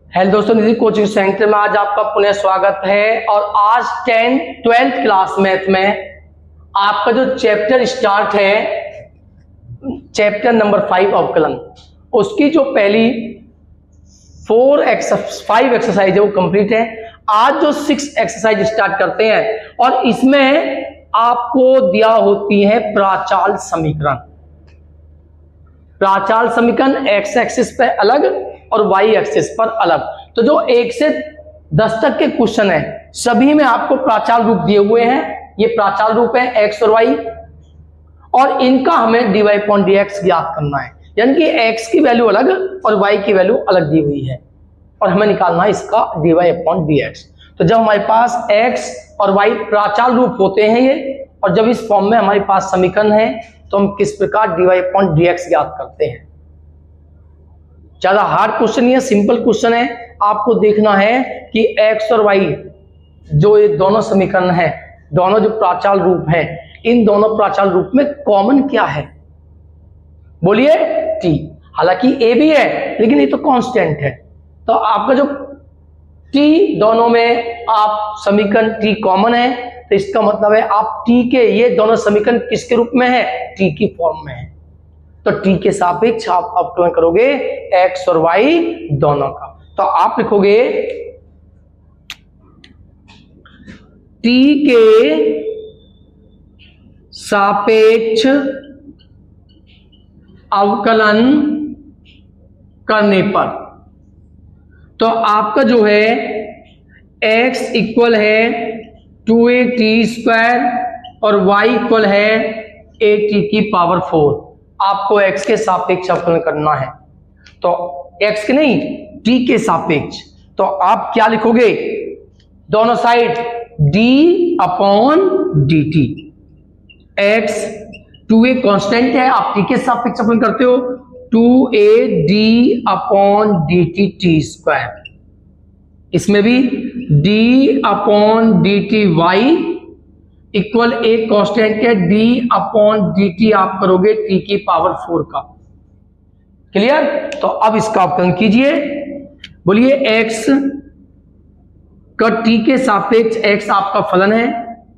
Hello दोस्तों, निधि coaching centre में आज आपका पुनः स्वागत है। और आज 12th क्लास मैथ में आपका जो चैप्टर स्टार्ट है, चैप्टर नंबर 5 अवकलन, उसकी जो पहली 5 एक्सरसाइज है वो कंप्लीट है। आज जो 6 एक्सरसाइज स्टार्ट करते हैं और इसमें आपको दिया होती है प्राचाल समीकरण। प्राचाल समीकरण एक्स एक्सिस पे अलग और वाई एक्सिस पर अलग। तो जो 1 से 10 तक के क्वेश्चन है सभी में आपको प्राचाल रूप दिए हुए हैं। ये प्राचाल रूप है एक्स और वाई, और इनका हमें dy अपॉन dx ज्ञात करना है। यानी कि x की वैल्यू अलग और y की वैल्यू अलग दी हुई है और हमें निकालना है इसका dy अपॉन dx। तो जब हमारे पास x और y प्राचाल रूप होते हैं ये, और जब इस फॉर्म में हमारे पास समीकरण है तो हम किस प्रकार dy अपॉन dx ज्ञात करते हैं। ज्यादा हार्ड क्वेश्चन नहीं है, सिंपल क्वेश्चन है। आपको देखना है कि x और y जो ये दोनों समीकरण है, दोनों जो प्राचाल रूप है, इन दोनों प्राचाल रूप में कॉमन क्या है। बोलिए t। हालांकि a भी है लेकिन ये तो कांस्टेंट है। तो आपका जो t दोनों में आप समीकरण t कॉमन है, तो इसका मतलब है आप t के ये दोनों समीकरण किसके रूप में है, t की फॉर्म में है। तो t के सापेक्ष आप अवकलन करोगे x और y दोनों का। तो आप लिखोगे t के सापेक्ष अवकलन करने पर तो आपका जो है x इक्वल है 2at² और y इक्वल है at की पावर 4। आपको x के सापेक्ष अवकलन करना है, तो x के नहीं t के सापेक्ष। तो आप क्या लिखोगे, दोनों side d upon dt। x 2a constant है, आप t के सापेक्ष अवकलन करते हो, 2ad अपॉन dt t²। इसमें भी d upon dt y equal एक कांस्टेंट है, d अपॉन dt आप करोगे t की पावर 4 का। क्लियर। तो अब इसका अवकलन कीजिए। बोलिए x का t के सापेक्ष, x आपका फलन है,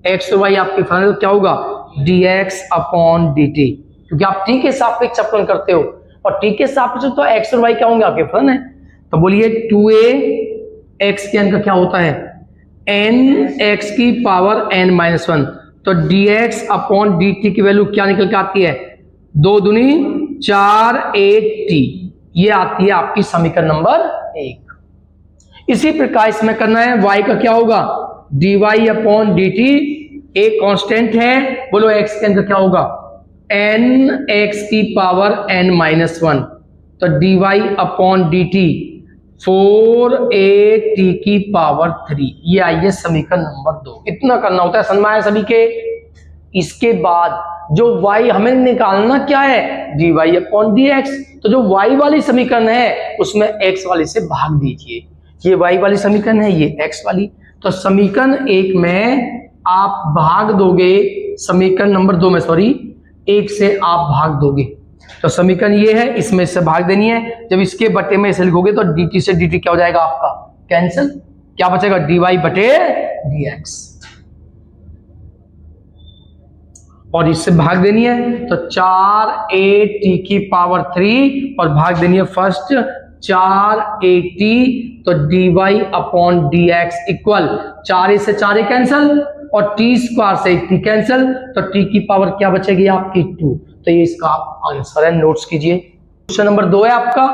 x और y आपके फलन है, तो क्या होगा dx अपॉन dt, क्योंकि आप t के सापेक्ष अवकलन करते हो और t के सापेक्ष तो x और y क्या होंगे, आपके फलन है। तो बोलिए 2a x के n का क्या होता है n x की पावर n-1। तो dx अपॉन dt की वैल्यू क्या निकल के आती है, 2 दूनी 4 8t। ये आती है आपकी समीकरण नंबर 1। इसी प्रकार इसमें करना है, y का क्या होगा dy अपॉन dt, एक कांस्टेंट है, बोलो x के अंदर क्या होगा n x की पावर n-1। तो dy अपॉन dt 4at की पावर 3। ये आई है समीकरण नंबर 2। इतना करना होता है, समझ में आया सभी के। इसके बाद जो y हमें निकालना क्या है, dy अपॉन dx। तो जो y वाली समीकरण है उसमें x वाली से भाग दीजिए। ये y वाली समीकरण है, ये x वाली। तो समीकरण 1 में आप भाग दोगे, समीकरण नंबर 2 में सॉरी 1 से आप भाग दोगे। तो समीकरण ये है, इसमें से भाग देनी है। जब इसके बटे में इसे लिखोगे तो dt से dt क्या हो जाएगा आपका कैंसिल, क्या बचेगा dy बटे dx। और इससे भाग देनी है तो 4at की पावर 3 और भाग देनी है फर्स्ट 4at। तो dy अपॉन dx इक्वल 4 से 4 कैंसिल और t² से 1t कैंसिल, तो t की पावर क्या बचेगी आपकी 2। तो ये इसका आंसर है, नोट्स कीजिए। क्वेश्चन नंबर 2 है आपका।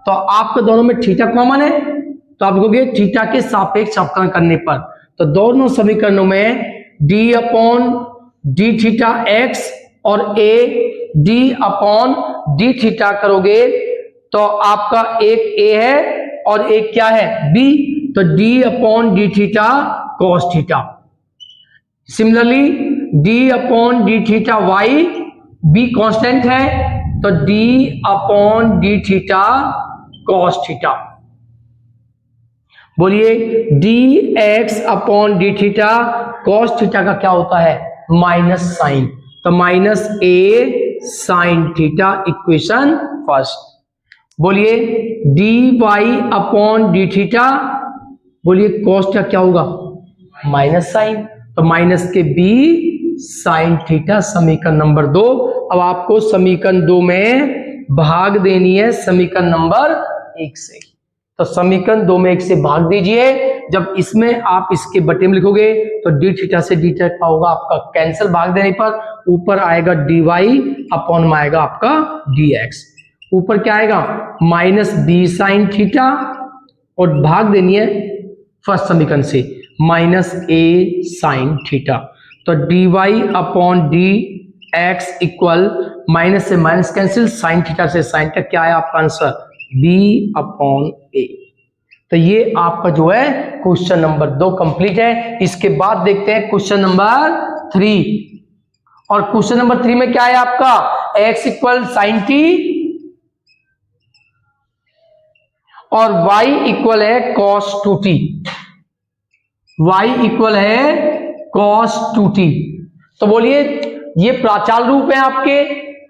तो आपके दोनों में थीटा कॉमन है, तो आप लिखोगे थीटा के सापेक्ष अवकलन करने पर। तो दोनों समीकरणों में d upon d theta x और a d upon d theta करोगे तो आपका एक a है और एक क्या है b। तो d upon d theta cos theta. Similarly d upon d theta y, b constant है, तो d upon d theta cos theta. बोलिए dx upon d theta cos theta का क्या होता है माइनस साइन, तो minus a sine theta, equation first. बोलिए d y upon d theta, बोलिए कॉस क्या होगा माइनस साइन, तो माइनस के बी साइन थीटा समीकरण नंबर 2। अब आपको समीकरण 2 में भाग देनी है समीकरण नंबर 1 से, तो समीकरण 2 में 1 से भाग दीजिए। जब इसमें आप इसके बटे में लिखोगे तो डी थीटा से डी थीटा होगा आपका कैंसिल, भाग देने पर ऊपर आएगा डी वाई अपॉन में आएगा आपका डी एक्स, ऊपर क्या आएगा माइनस बी साइन थीटा, और भाग देनी है फर्स्ट समीकरण से माइनस ए साइन थीटा, तो d y upon d x equal minus से माइनस कैंसिल, साइन थीटा से साइन थीटा, क्या है आपका आंसर बी अपॉन ए। तो ये आपका जो है क्वेश्चन नंबर 2 कंप्लीट है। इसके बाद देखते हैं क्वेश्चन नंबर 3, और क्वेश्चन नंबर 3 में क्या है आपका x इक्वल साइन टी और y इक्वल है cos 2t, y इक्वल है cos 2t। तो बोलिए ये प्राचाल रूप है आपके,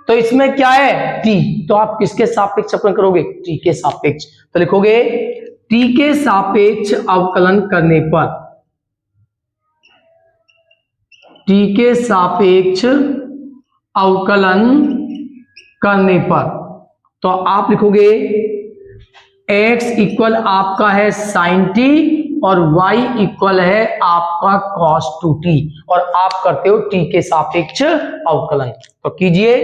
तो इसमें क्या है t, तो आप किसके सापेक्ष अवकलन करोगे t के सापेक्ष, तो लिखोगे t के सापेक्ष अवकलन करने पर, t के सापेक्ष अवकलन करने पर, तो आप लिखोगे x इक्वल आपका है साइन टी और y इक्वल है आपका cos 2t, और आप करते हो t के सापेक्ष अवकलन, तो कीजिए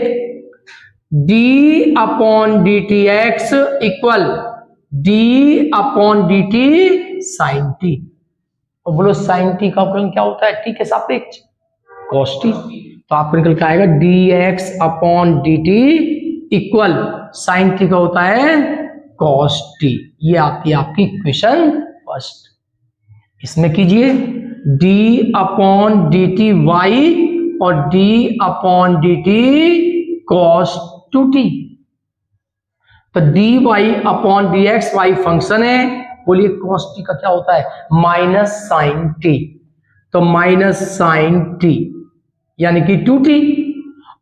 d upon d t x equal d upon d t sine t, और बोलो साइन टी का अवकलन क्या होता है t के सापेक्ष cos t, तो आपको निकल के आएगा dx upon d t equal sine t का होता है cos t। ये आती है आपकी इक्वेशन फर्स्ट। इसमें कीजिए d upon d t y और d upon d t cos 2t, तो dy upon d x y function है, बोलिए cos t का क्या होता है माइनस साइन t, तो माइनस साइन t यानी कि 2t।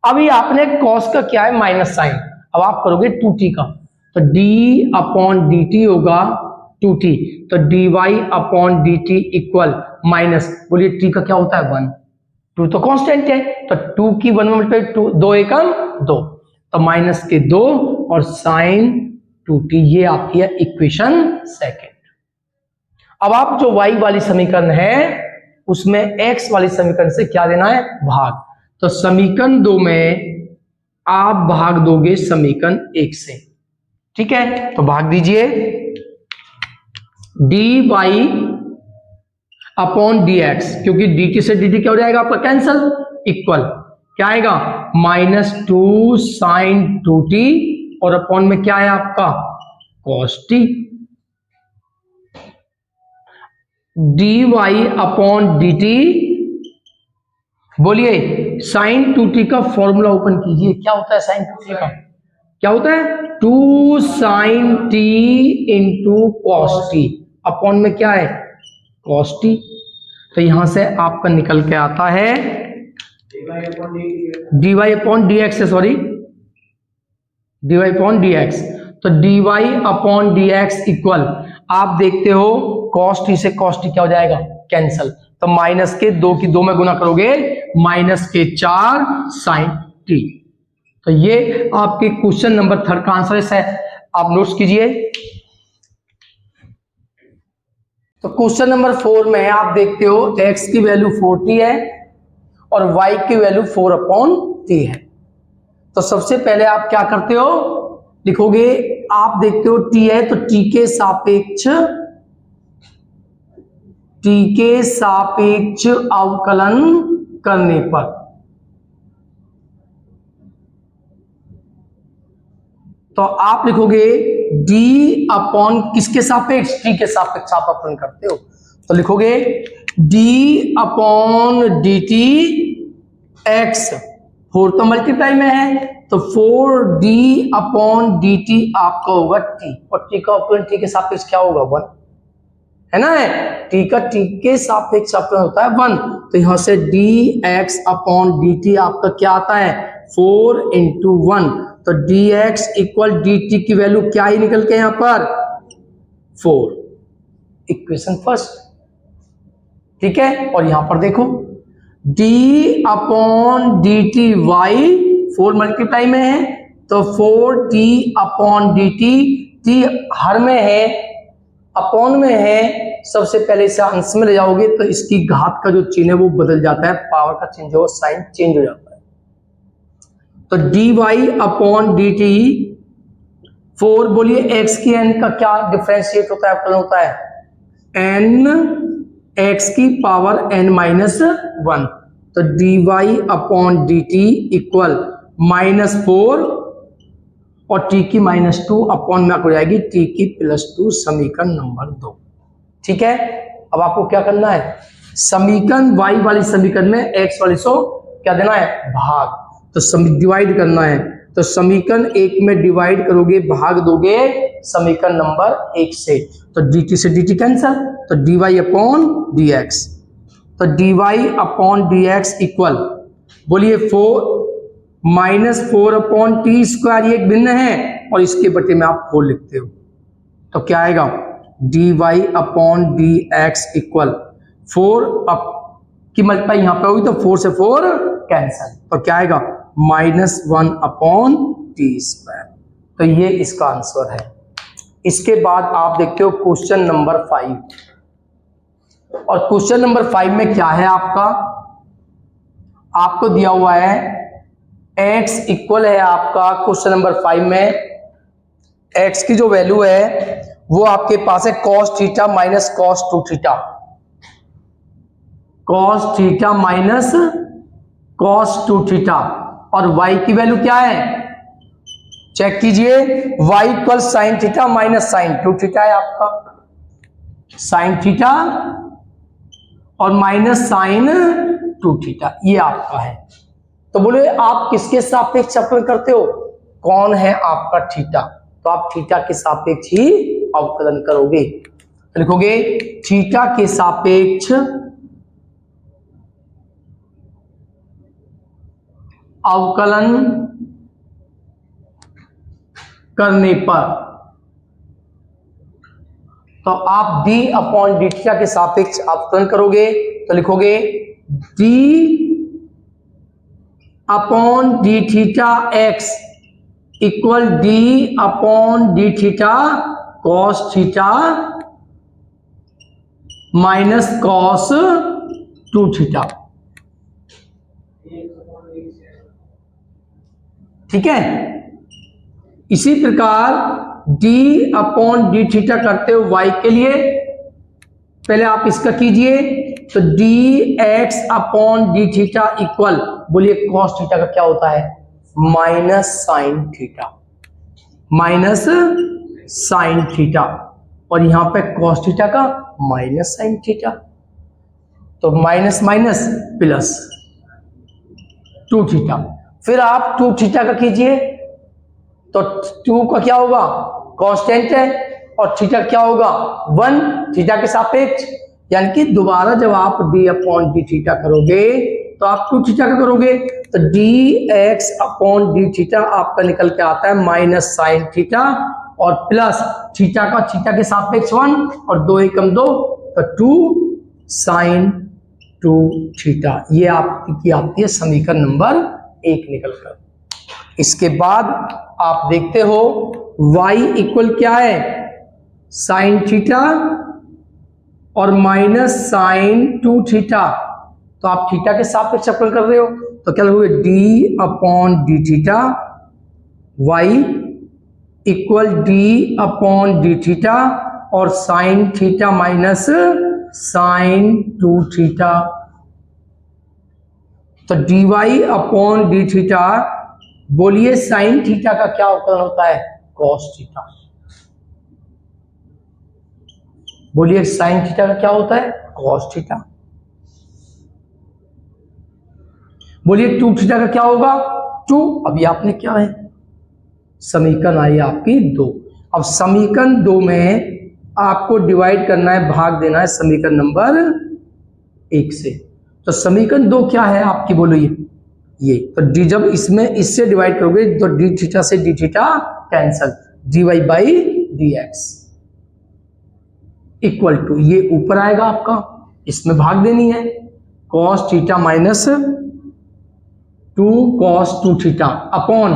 अभी आपने cos का क्या है माइनस साइन, अब आप करोगे 2t का, तो d अपॉन डी टी होगा 2t, तो dy upon d t equal minus, बोलिए t का क्या होता है 1, 2 तो कांस्टेंट है, तो 2 की 1 मल्टीप्लाई 2, 2 एकम 2, तो माइनस के 2 और साइन 2t, ये आती है इक्वेशन सेकेंड। अब आप जो y वाली समीकरण है उसमें x वाली समीकरण से क्या देना है भाग, तो समीकरण 2 में आप भाग दोगे समीकरण 1 से, ठीक है, तो भाग दीजिए dy अपॉन dx, क्योंकि dt से dt क्या हो जाएगा आपका कैंसल, इक्वल क्या आएगा माइनस 2 साइन 2t, और अपॉन में क्या है आपका cos t, dy upon dt, बोलिए साइन 2t का फॉर्मूला ओपन कीजिए, क्या होता है साइन 2t का, क्या होता है 2 sine t into cos t, upon में क्या है cos t, तो यहां से आपका निकल के आता है dy अपॉन dx है, सॉरी dy अपॉन dx, तो dy अपॉन dx इक्वल आप देखते हो cos t से cos t क्या हो जाएगा कैंसल, तो माइनस के 2 की 2 में गुना करोगे माइनस के 4 साइन t, तो ये आपके क्वेश्चन नंबर 3 का आंसर है, आप नोट्स कीजिए। तो क्वेश्चन नंबर 4 में आप देखते हो x की वैल्यू 4t है और y की वैल्यू 4/t है, तो सबसे पहले आप क्या करते हो लिखोगे, आप देखते हो t है तो t के सापेक्ष अवकलन करने पर, तो आप लिखोगे d अपॉन किसके सापेक्ष t के सापेक्ष आप अवकलन करते हो, तो लिखोगे d upon d t x, 4 तो मल्टीप्लाई में है, तो 4d अपॉन डी टी आपका होगा t, और t का अवकलन t के सापेक्ष क्या होगा 1 है ना, t का t के सापेक्ष अवकलन होता है 1, तो यहां से dx अपॉन dt आपका क्या आता है 4 इंटू 1, तो dx इक्वल dt की वैल्यू क्या ही निकल के यहां पर 4, इक्वेशन फर्स्ट। ठीक है, और यहां पर देखो d upon dt y 4 multiply में है तो 4t अपॉन dt, t हर में है, अपॉन में है, सबसे पहले इसे अंश में ले जाओगे तो इसकी घात का जो चिन्ह है वो बदल जाता है, पावर का चेंज हो, साइन चेंज हो जाता है। तो dy अपॉन dt 4, बोलिए x की n का क्या डिफरेंशिएट होता है, अवकलन होता है n x की पावर n माइनस 1। तो dy अपॉन dt इक्वल -4 और t की -2 अपॉन में हो जाएगी t की +2, समीकरण नंबर 2। ठीक है, अब आपको क्या करना है, समीकरण y वाली समीकरण में x वाली सो क्या देना है, भाग, तो डिवाइड करना है। तो समीकरण 1 में डिवाइड करोगे, भाग दोगे समीकरण नंबर 1 से, तो dt से dt कैंसल, तो dy अपॉन dx, तो dy अपॉन dx इक्वल, बोलिए 4 अपॉन टी स्क्वायर, ये एक भिन्न है और इसके बटे में आप 4 लिखते हो, तो क्या आएगा dy upon dx equal 4 up की मल्टीप्लाई यहां पे होगी तो 4 से 4 कैंसल, तो क्या आएगा -1 अपॉन टी स्क्वायर। तो ये इसका आंसर है। इसके बाद आप देखते हो क्वेश्चन नंबर 5, और क्वेश्चन नंबर 5 में क्या है आपको दिया हुआ है x इक्वल है आपका, क्वेश्चन नंबर 5 में x की जो वैल्यू है वो आपके पास है cos थीटा माइनस cos 2 थीटा, cos theta minus cos 2 theta, और y की वैल्यू क्या है, चेक कीजिए, y equal sine theta minus sine 2 theta है आपका, साइन थीटा और माइनस साइन 2 थीटा, ये आपका है। तो बोले आप किसके सापेक्ष अवकलन करते हो, कौन है आपका थीटा, तो आप थीटा के सापेक्ष ही अवकलन करोगे, तो लिखोगे थीटा के सापेक्ष अवकलन करने पर, तो आप d अपॉन डी थीटा के सापेक्ष अवकलन करोगे, तो लिखोगे d upon d theta x equal d upon d theta cos theta minus cos 2 theta. ठीक है, इसी प्रकार d अपॉन डी थीटा करते हो y के लिए, पहले आप इसका कीजिए, तो dx upon d theta equal, बोलिए cos थीटा का क्या होता है, minus sine theta, minus sine theta, और यहां पे cos थीटा का माइनस साइन थीटा, तो माइनस माइनस प्लस 2 थीटा। फिर आप 2 थीटा का कीजिए, तो 2 का क्या होगा, कांस्टेंट है, और थीटा क्या होगा 1 थीटा के सापेक्ष, यानी कि दोबारा जब आप d अपॉन डी थीटा करोगे तो आप 2 थीटा का करोगे, तो dx अपॉन डी थीटा आपका निकल के आता है माइनस साइन थीटा और प्लस थीटा का थीटा के सापेक्ष 1 और 2 एकम 2, तो 2 साइन 2 थीटा, ये आपकी आती है समीकरण नंबर 1 निकल कर। इसके बाद आप देखते हो y इक्वल क्या है, साइन थीटा और माइनस साइन 2 थीटा, तो आप थीटा के सापेक्ष अवकलन कर रहे हो, तो क्या लिखोगे d upon d theta y equal d upon d theta और sine theta minus sine 2 theta, तो dy अपॉन डी थीटा, बोलिए साइन थीटा का क्या अवकलन होता है, cos थीटा, बोलिए साइन थीटा का क्या होता है, cos थीटा, बोलिए 2 थीटा का क्या होगा 2, अभी आपने क्या है, समीकरण आई आपकी 2। अब समीकरण 2 में आपको डिवाइड करना है, भाग देना है समीकरण नंबर 1 से, तो समीकरण 2 क्या है आपकी, बोलो ये तो डी, जब इसमें इससे डिवाइड करोगे तो डी थीटा से d theta cancel, d y by d x equal to, ये ऊपर आएगा आपका, इसमें भाग देनी है, cos theta minus 2 cos 2 theta upon,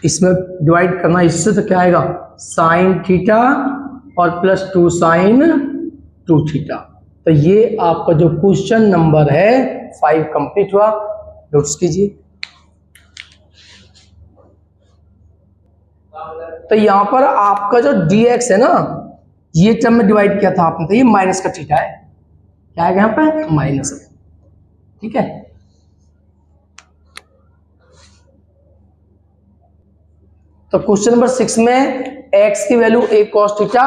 इसमें डिवाइड करना इससे तो क्या आएगा साइन थीटा और प्लस 2 साइन 2 थीटा। तो ये आपका जो क्वेश्चन नंबर है 5 कंप्लीट हुआ। नोट्स कीजिए। तो यहां पर आपका जो dx है ना, ये टर्म में डिवाइड किया था आपने, तो ये माइनस का थीटा है, क्या है यहाँ पे माइनस है, ठीक है। तो क्वेश्चन नंबर 6 में x की value a cos theta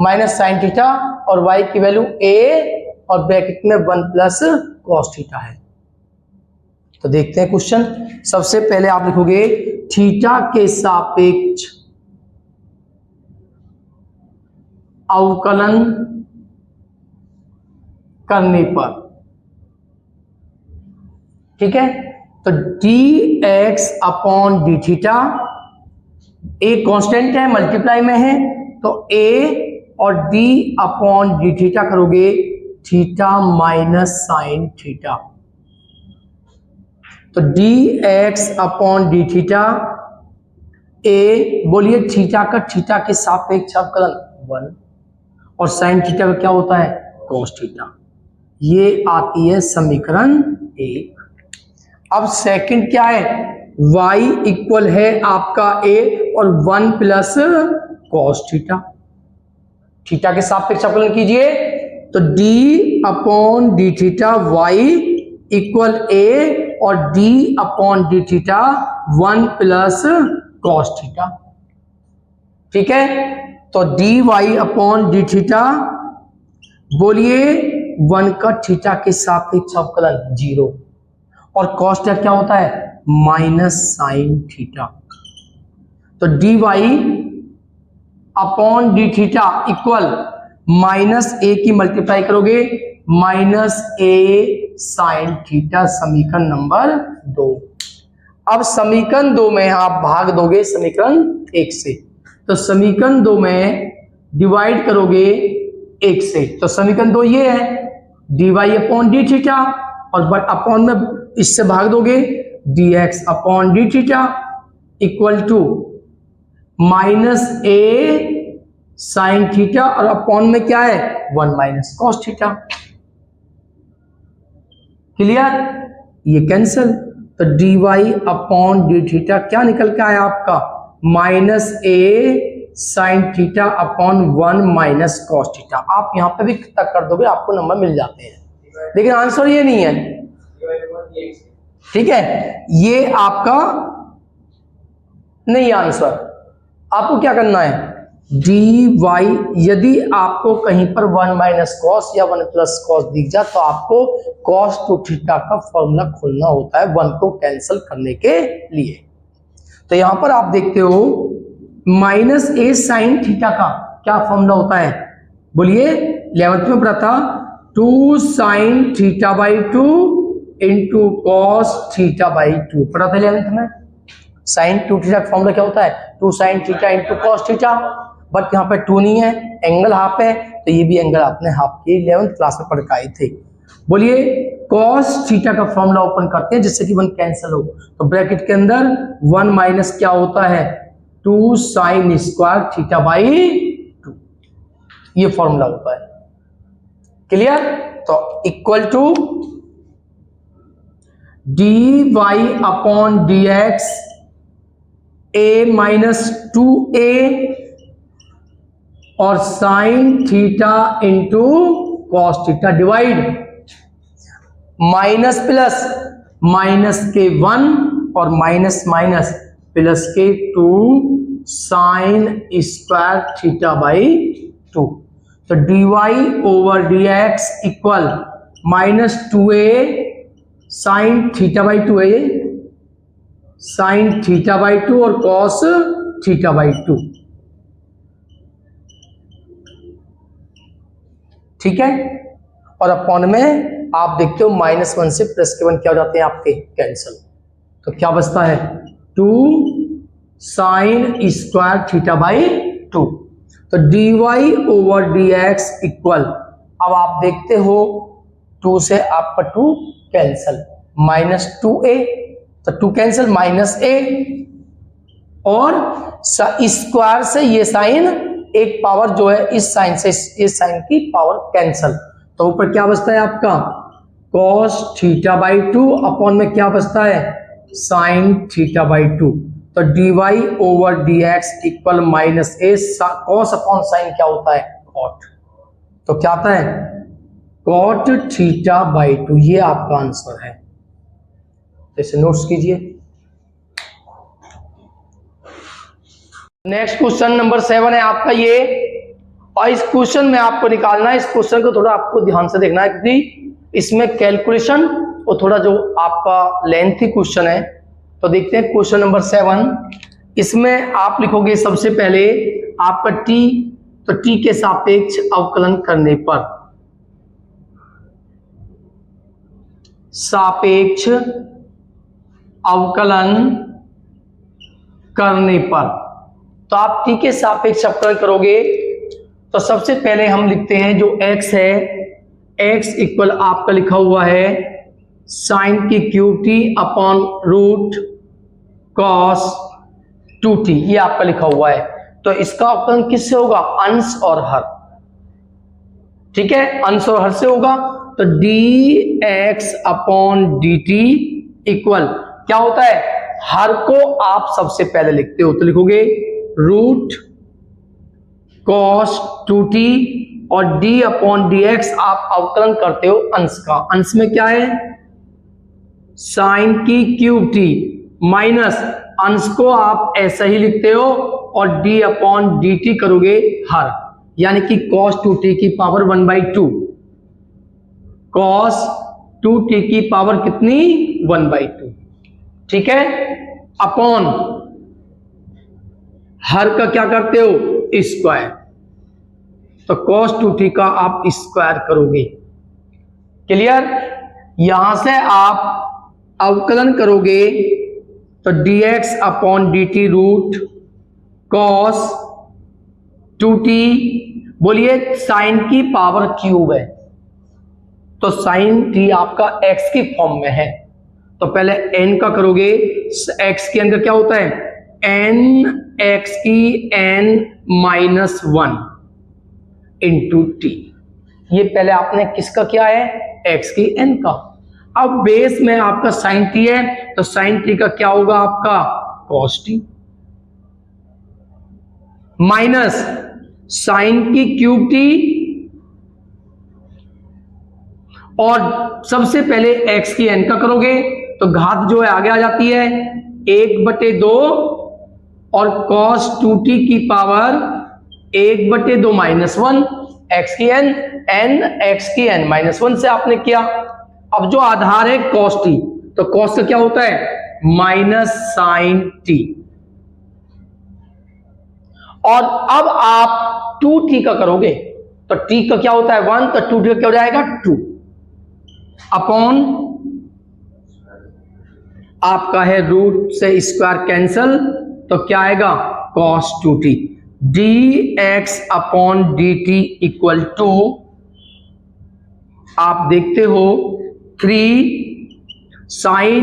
minus sine theta और y की वैल्यू a और ब्रैकेट में 1 प्लस cos थीटा है। तो देखते हैं क्वेश्चन। सबसे पहले आप लिखोगे थीटा के सापेक्ष अवकलन करने पर, ठीक है। तो dx upon d theta, a constant है, मल्टीप्लाई में है, तो a और d अपॉन डी थीटा करोगे थीटा माइनस साइन थीटा, तो dx upon d theta, a बोलिए थीटा का थीटा के सापेक्ष अवकलन 1 और साइन थीटा का क्या होता है cos थीटा, ये आती है समीकरण 1। अब सेकंड क्या है, y इक्वल है आपका a और 1 प्लस cos थीटा, थीटा के सापेक्ष अवकलन कीजिए, तो d upon d theta y equal a और d upon d theta 1 plus cos theta, ठीक है। तो dy अपॉन डी थीटा बोलिए 1 का थीटा के सापेक्ष अवकलन 0 और cos थीटा क्या होता है माइनस साइन थीटा, तो dy upon d theta equal minus a की मल्टीप्लाई करोगे माइनस a साइन थीटा, समीकरण नंबर 2। अब समीकरण 2 में आप भाग दोगे समीकरण 1 से, तो समीकरण 2 में डिवाइड करोगे 1 से, तो समीकरण 2 ये है dy अपॉन डी थीटा और अपॉन में इससे भाग दोगे dx upon d theta equal to minus a sine theta और अपॉन में क्या है 1 माइनस cos थीटा, क्लियर, ये कैंसल, तो dy अपॉन डी थीटा क्या निकल के आया आपका minus a sine theta upon 1 minus cos theta. आप यहां पे भी तक कर दोगे आपको नंबर मिल जाते हैं, लेकिन आंसर ये नहीं है, ठीक है, ये आपका नहीं आंसर। आपको क्या करना है dy, यदि आपको कहीं पर 1 माइनस कॉस या 1 प्लस कॉस दिख जाए तो आपको cos टू थीटा का फॉर्मूला खोलना होता है 1 को कैंसिल करने के लिए। तो यहां पर आप देखते हो माइनस a साइन थीटा का क्या फॉर्मूला होता है, बोलिए 11th में पढ़ा था 2 sine theta by 2 into cos theta by 2 पढ़ा था 11th में। साइन 2 थीटा का फॉर्मूला क्या होता है 2 sign theta into cos theta, but यहाँ पे 2 नहीं है, एंगल हाफ है, तो ये भी एंगल आपने हाफ की 11th क्लास में पढ़ के आए थे। बोलिए cos थीटा का फॉर्मूला ओपन करते हैं जिससे कि 1 कैंसिल हो, तो ब्रैकेट के अंदर 1 माइनस क्या होता है 2 साइन स्क्वायर थीटा बाई 2, ये फॉर्मूला होता है, क्लियर। तो equal to dy upon dx a minus 2a और sine theta into cos theta divide minus plus minus के 1 और माइनस माइनस प्लस के 2 साइन स्क्वायर थीटा बाई 2, तो dy over dx equal minus 2a sine theta by 2 है, sine theta by 2 और cos theta by 2, ठीक है, और upon में आप देखते हो -1 से +1 क्या हो जाते हैं आपके कैंसिल, तो क्या बचता है 2 sin स्क्वायर थीटा बाई 2। तो dy/dx इक्वल, अब आप देखते हो 2 से आपका 2 कैंसिल, -2a, तो 2 कैंसिल -a, और स्क्वायर से ये साइन एक पावर जो है इस साइन से इस साइन की पावर कैंसिल, तो ऊपर क्या बचता है आपका cos थीटा बाई 2 अपॉन में क्या बचता है sin थीटा बाई 2। तो dy/dx equal -a, cos upon sine क्या होता है cot, तो क्या आता है cot थीटा बाई 2, ये आपका आंसर है। तो इसे नोट्स कीजिए। नेक्स्ट क्वेश्चन नंबर 7 है आपका ये, और इस क्वेश्चन में आपको निकालना है, इस क्वेश्चन को थोड़ा आपको ध्यान से देखना है क्योंकि इसमें कैलकुलेशन और थोड़ा जो आपका लेंथी क्वेश्चन है। तो देखते हैं क्वेश्चन नंबर 7। इसमें आप लिखोगे सबसे पहले आपका t, तो t के सापेक्ष अवकलन करने पर, सापेक्ष अवकलन करने पर, तो आप t के सापेक्ष अवकलन करोगे तो सबसे पहले हम लिखते हैं जो x है, x इक्वल आपका लिखा हुआ है साइन की cube t upon root cos 2t, ये आपका लिखा हुआ है। तो इसका अवकलन किससे होगा अंश और हर, ठीक है, अंश और हर से होगा। तो dx अपॉन dt इक्वल क्या होता है, हर को आप सबसे पहले लिखते हो तो लिखोगे रूट कॉस 2t, और d अपॉन dx आप अवकलन करते हो अंश का, अंश में क्या है साइन की क्यूब टी, माइनस अंश को आप ऐसा ही लिखते हो और d अपॉन dt करोगे हर, यानी कि cos 2t की पावर 1/2, cos 2t की पावर कितनी 1/2, ठीक है, अपॉन हर का क्या करते हो स्क्वायर, तो cos 2t का आप स्क्वायर करोगे। क्लियर, यहां से आप अवकलन करोगे तो dx upon dt root cos 2t, बोलिए साइन की पावर क्यूब है तो साइन t आपका x की फॉर्म में है, तो पहले n का करोगे, x के अंदर क्या होता है n x की n-1 इंटू टी, ये पहले आपने किसका किया है x की n का। अब बेस में आपका साइन t है तो साइन t का क्या होगा आपका cos t, माइनस साइन की क्यूब t, और सबसे पहले x की n का करोगे तो घात जो है आगे आ जाती है 1/2 और cos 2t की पावर 1/2 -1, x की n, n x की n -1 से आपने किया। अब जो आधार है cos t, तो cos का क्या होता है माइनस साइन t, और अब आप 2t का करोगे तो t का क्या होता है 1, तो 2t का क्या हो जाएगा 2 अपॉन आपका है रूट से स्क्वायर कैंसल, तो क्या आएगा cos 2t, dx upon dt equal to आप देखते हो 3 sine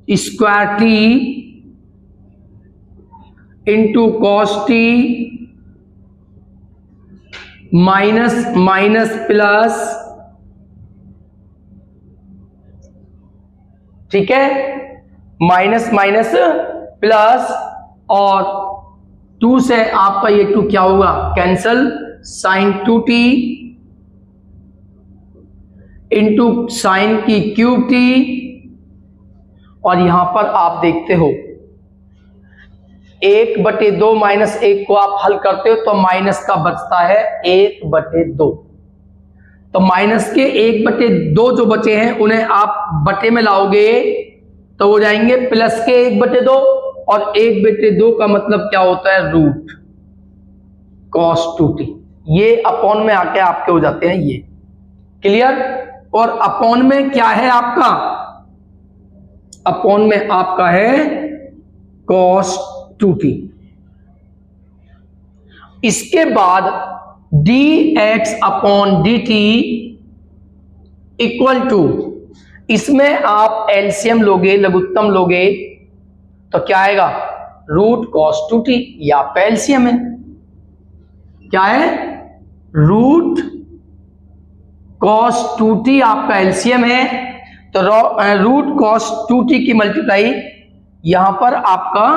square t into cos t minus minus plus, ठीक है, माइनस माइनस प्लस, और 2 से आपका ये 2 क्या होगा cancel, sine 2t into sine की क्यूब t, और यहां पर आप देखते हो 1/2 माइनस 1 को आप हल करते हो तो माइनस का बचता है 1/2, तो माइनस के 1/2 जो बचे हैं उन्हें आप बटे में लाओगे तो हो जाएंगे प्लस के 1/2, और 1/2 का मतलब क्या होता है रूट cos 2t, ये अपॉन में आके आपके हो जाते हैं ये। क्लियर, और अपॉन में क्या है आपका, अपॉन में आपका है cos 2t। इसके बाद dx upon dt equal to, इसमें आप एलसीएम लोगे, लघुत्तम लोगे तो क्या आएगा, रूट cos 2t। ये आपका एलसीएम है, क्या है, रूट cos 2t आपका एलसीएम है। तो रूट cos 2t की मल्टीप्लाई यहां पर आपका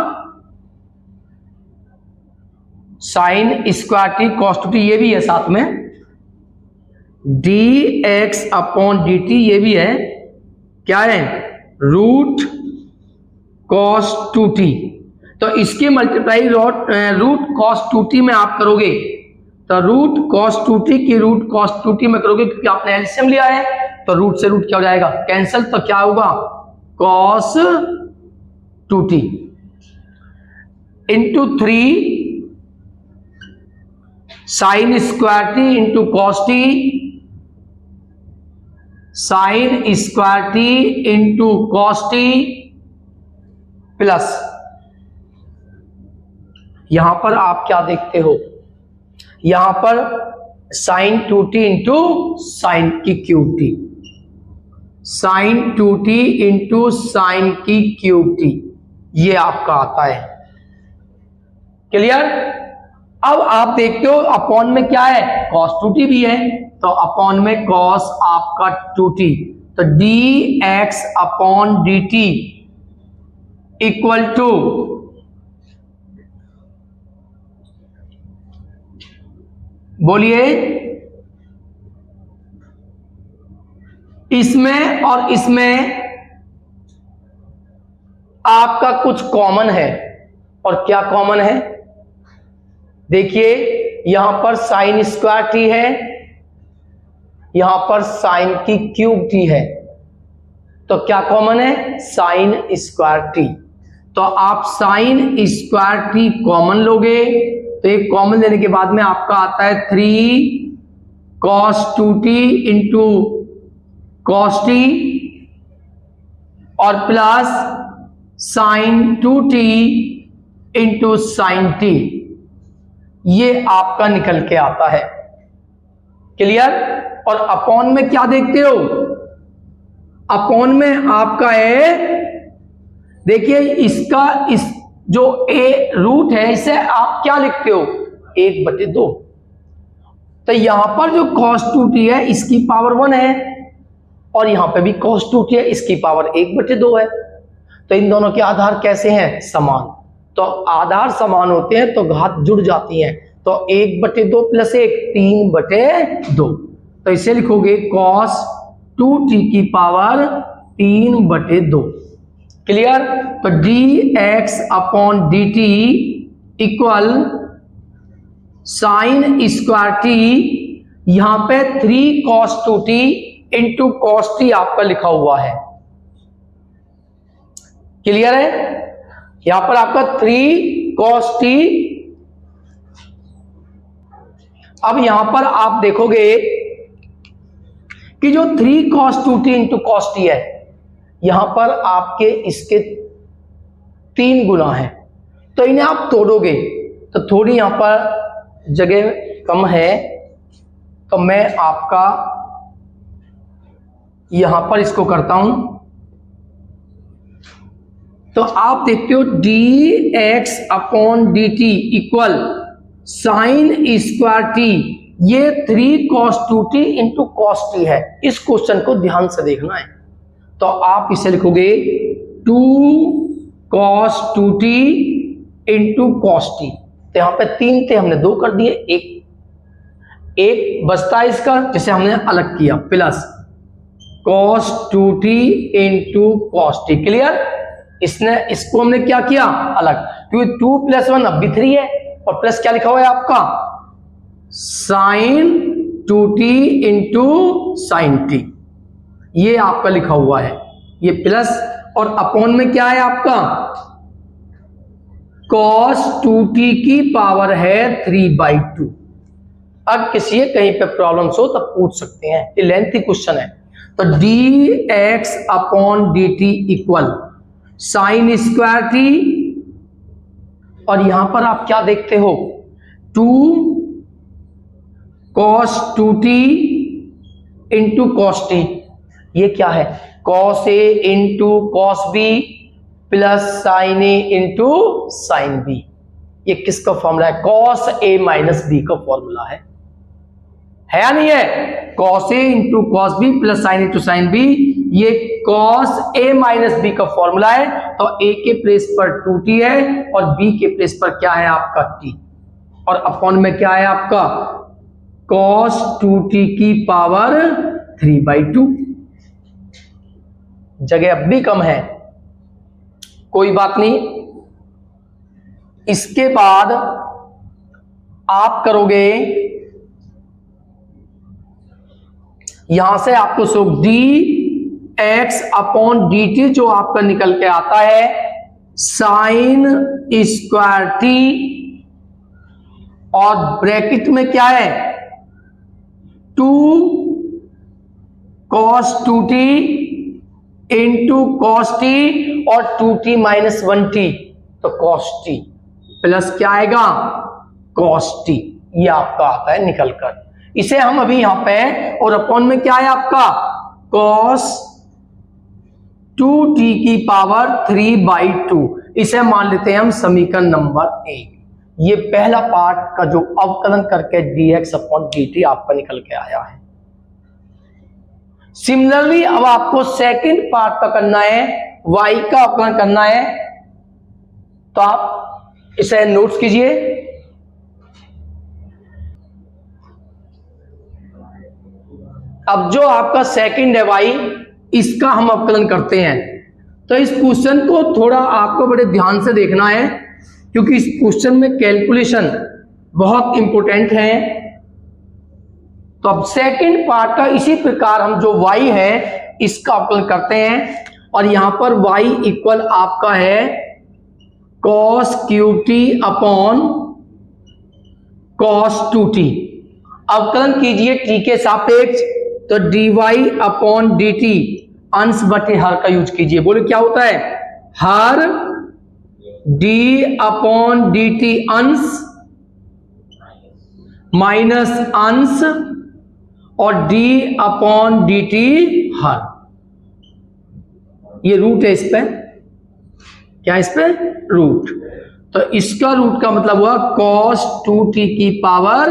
sign square T cos 2t ये भी है, साथ में dx अपॉन dt ये भी है, क्या है, रूट cos 2t। तो इसकी मल्टीप्लाई रूट cos 2t में आप करोगे, तो रूट cos 2t की रूट cos 2t में करोगे, क्योंकि आपने एलसीएम लिया है तो रूट से रूट क्या हो जाएगा, कैंसिल। तो क्या होगा, cos 2t into 3 sine square t into cos t, sine square t into cos t plus, यहां पर आप क्या देखते हो, यहां पर साइन 2t इंटू साइन की cube t, sine 2t into sine की क्यूब टी, ये आपका आता है। क्लियर। अब आप देखते हो अपॉन में क्या है, cos 2t भी है, तो अपॉन में cos आपका 2t, तो dx upon dt equal to बोलिए, इसमें और इसमें आपका कुछ कॉमन है, और क्या कॉमन है, देखिए यहां पर साइन स्क्वायर टी है, यहां पर साइन की क्यूब टी है, तो क्या कॉमन है, साइन स्क्वायर टी। तो आप साइन स्क्वायर टी कॉमन लोगे, तो एक कॉमन लेने के बाद में आपका आता है 3 cos 2t into cos t और plus sign 2t into sign t, ये आपका निकल के आता है। क्लियर। और अपॉन में क्या देखते हो, अपॉन में आपका है, देखिए इसका इस जो ए रूट है इसे आप क्या लिखते हो, 1/2। तो यहां पर जो cos 2t है इसकी पावर 1 है, और यहां पे भी cos 2t है इसकी पावर 1/2 है। तो इन दोनों के आधार कैसे हैं, समान। तो आधार समान होते हैं तो घात जुड़ जाती हैं, तो 1/2 प्लस 1 3/2। तो इसे लिखोगे cos 2t की पावर 3/2। क्लियर। तो dx upon dt equal sign square T, यहां पे 3 cos 2t into cos t आपका लिखा हुआ है। क्लियर है। यहां पर आपका 3 cos t, अब यहां पर आप देखोगे कि जो 3 cos 2t into cos t है, यहां पर आपके इसके 3 गुना है, तो इन्हें आप तोड़ोगे तो थोड़ी यहां पर जगह कम है, तो मैं आपका यहां पर इसको करता हूं। तो आप देखते हो dx upon dt equal sign square T, ये 3 cos 2t into cos t है। इस क्वेश्चन को ध्यान से देखना है, तो आप इसे लिखोगे 2 cos 2t into cos t। तो यहां पे 3 थे, हमने 2 कर दिए, एक बचता है इसका जिसे हमने अलग किया, plus cos 2t into cos t। Clear. इसको हमने क्या किया, अलग, क्योंकि 2 + 1 अब भी 3 है, और प्लस क्या लिखा हुआ है आपका, sign 2t into sign t, ये आपका लिखा हुआ है, ये प्लस, और अपॉन में क्या है आपका, cos 2t की पावर है 3/2। अब किसी कहीं पे प्रॉब्लम्स हो तब पूछ सकते हैं, ये लेंथी क्वेश्चन है। तो d x upon d t equal sign square t, और यहां पर आप क्या देखते हो, 2 cos 2t into cos t. ये क्या है, cos a into cos b plus sine a into sine b. ये किसका फॉर्मूला है, cos a माइनस बी का फॉर्मूला है या नहीं है। cos a into cos b plus sine into sine b, ये cos a माइनस बी का फॉर्मूला है। तो a के प्लेस पर 2t है और b के प्लेस पर क्या है आपका t, और अपॉन में क्या है आपका cos 2t की पावर 3/2। जगह अब भी कम है, कोई बात नहीं। इसके बाद आप करोगे, यहां से आपको so d x upon d t जो आपका निकल के आता है साइन स्क्वायर टी, और ब्रैकेट में क्या है 2 cos 2t into cos t और 2t माइनस 1t, तो cos t प्लस क्या आएगा cos t। ये आपका आता है निकल कर, इसे हम अभी यहां पे, और अपॉन में क्या है आपका cos 2t की पावर 3/2। इसे मान लेते हैं हम समीकरण नंबर 1। ये पहला पार्ट का जो अवकलन करके dx अपॉन dt आपका निकल के आया है। सिमिलरली अब आपको सेकंड पार्ट का करना है, y का अवकलन करना है। तो आप इसे नोट्स कीजिए। अब जो आपका सेकंड है y, इसका हम अवकलन करते हैं। तो इस क्वेश्चन को थोड़ा आपको बड़े ध्यान से देखना है, क्योंकि इस क्वेश्चन में कैलकुलेशन बहुत इंपॉर्टेंट है। तो अब सेकंड पार्ट का इसी प्रकार हम जो y है इसका अवकलन करते हैं, और यहां पर y इक्वल आपका है cos cube t upon cos 2t। अवकलन कीजिए t के सापेक्ष, तो dy अपॉन dt अंश बटे हर का यूज कीजिए। बोले क्या होता है, हर d अपॉन dt अंश माइनस अंश और d अपॉन dt हर। ये रूट है, इस पे क्या, इस पे रूट। तो इसका रूट का मतलब हुआ cos 2t की पावर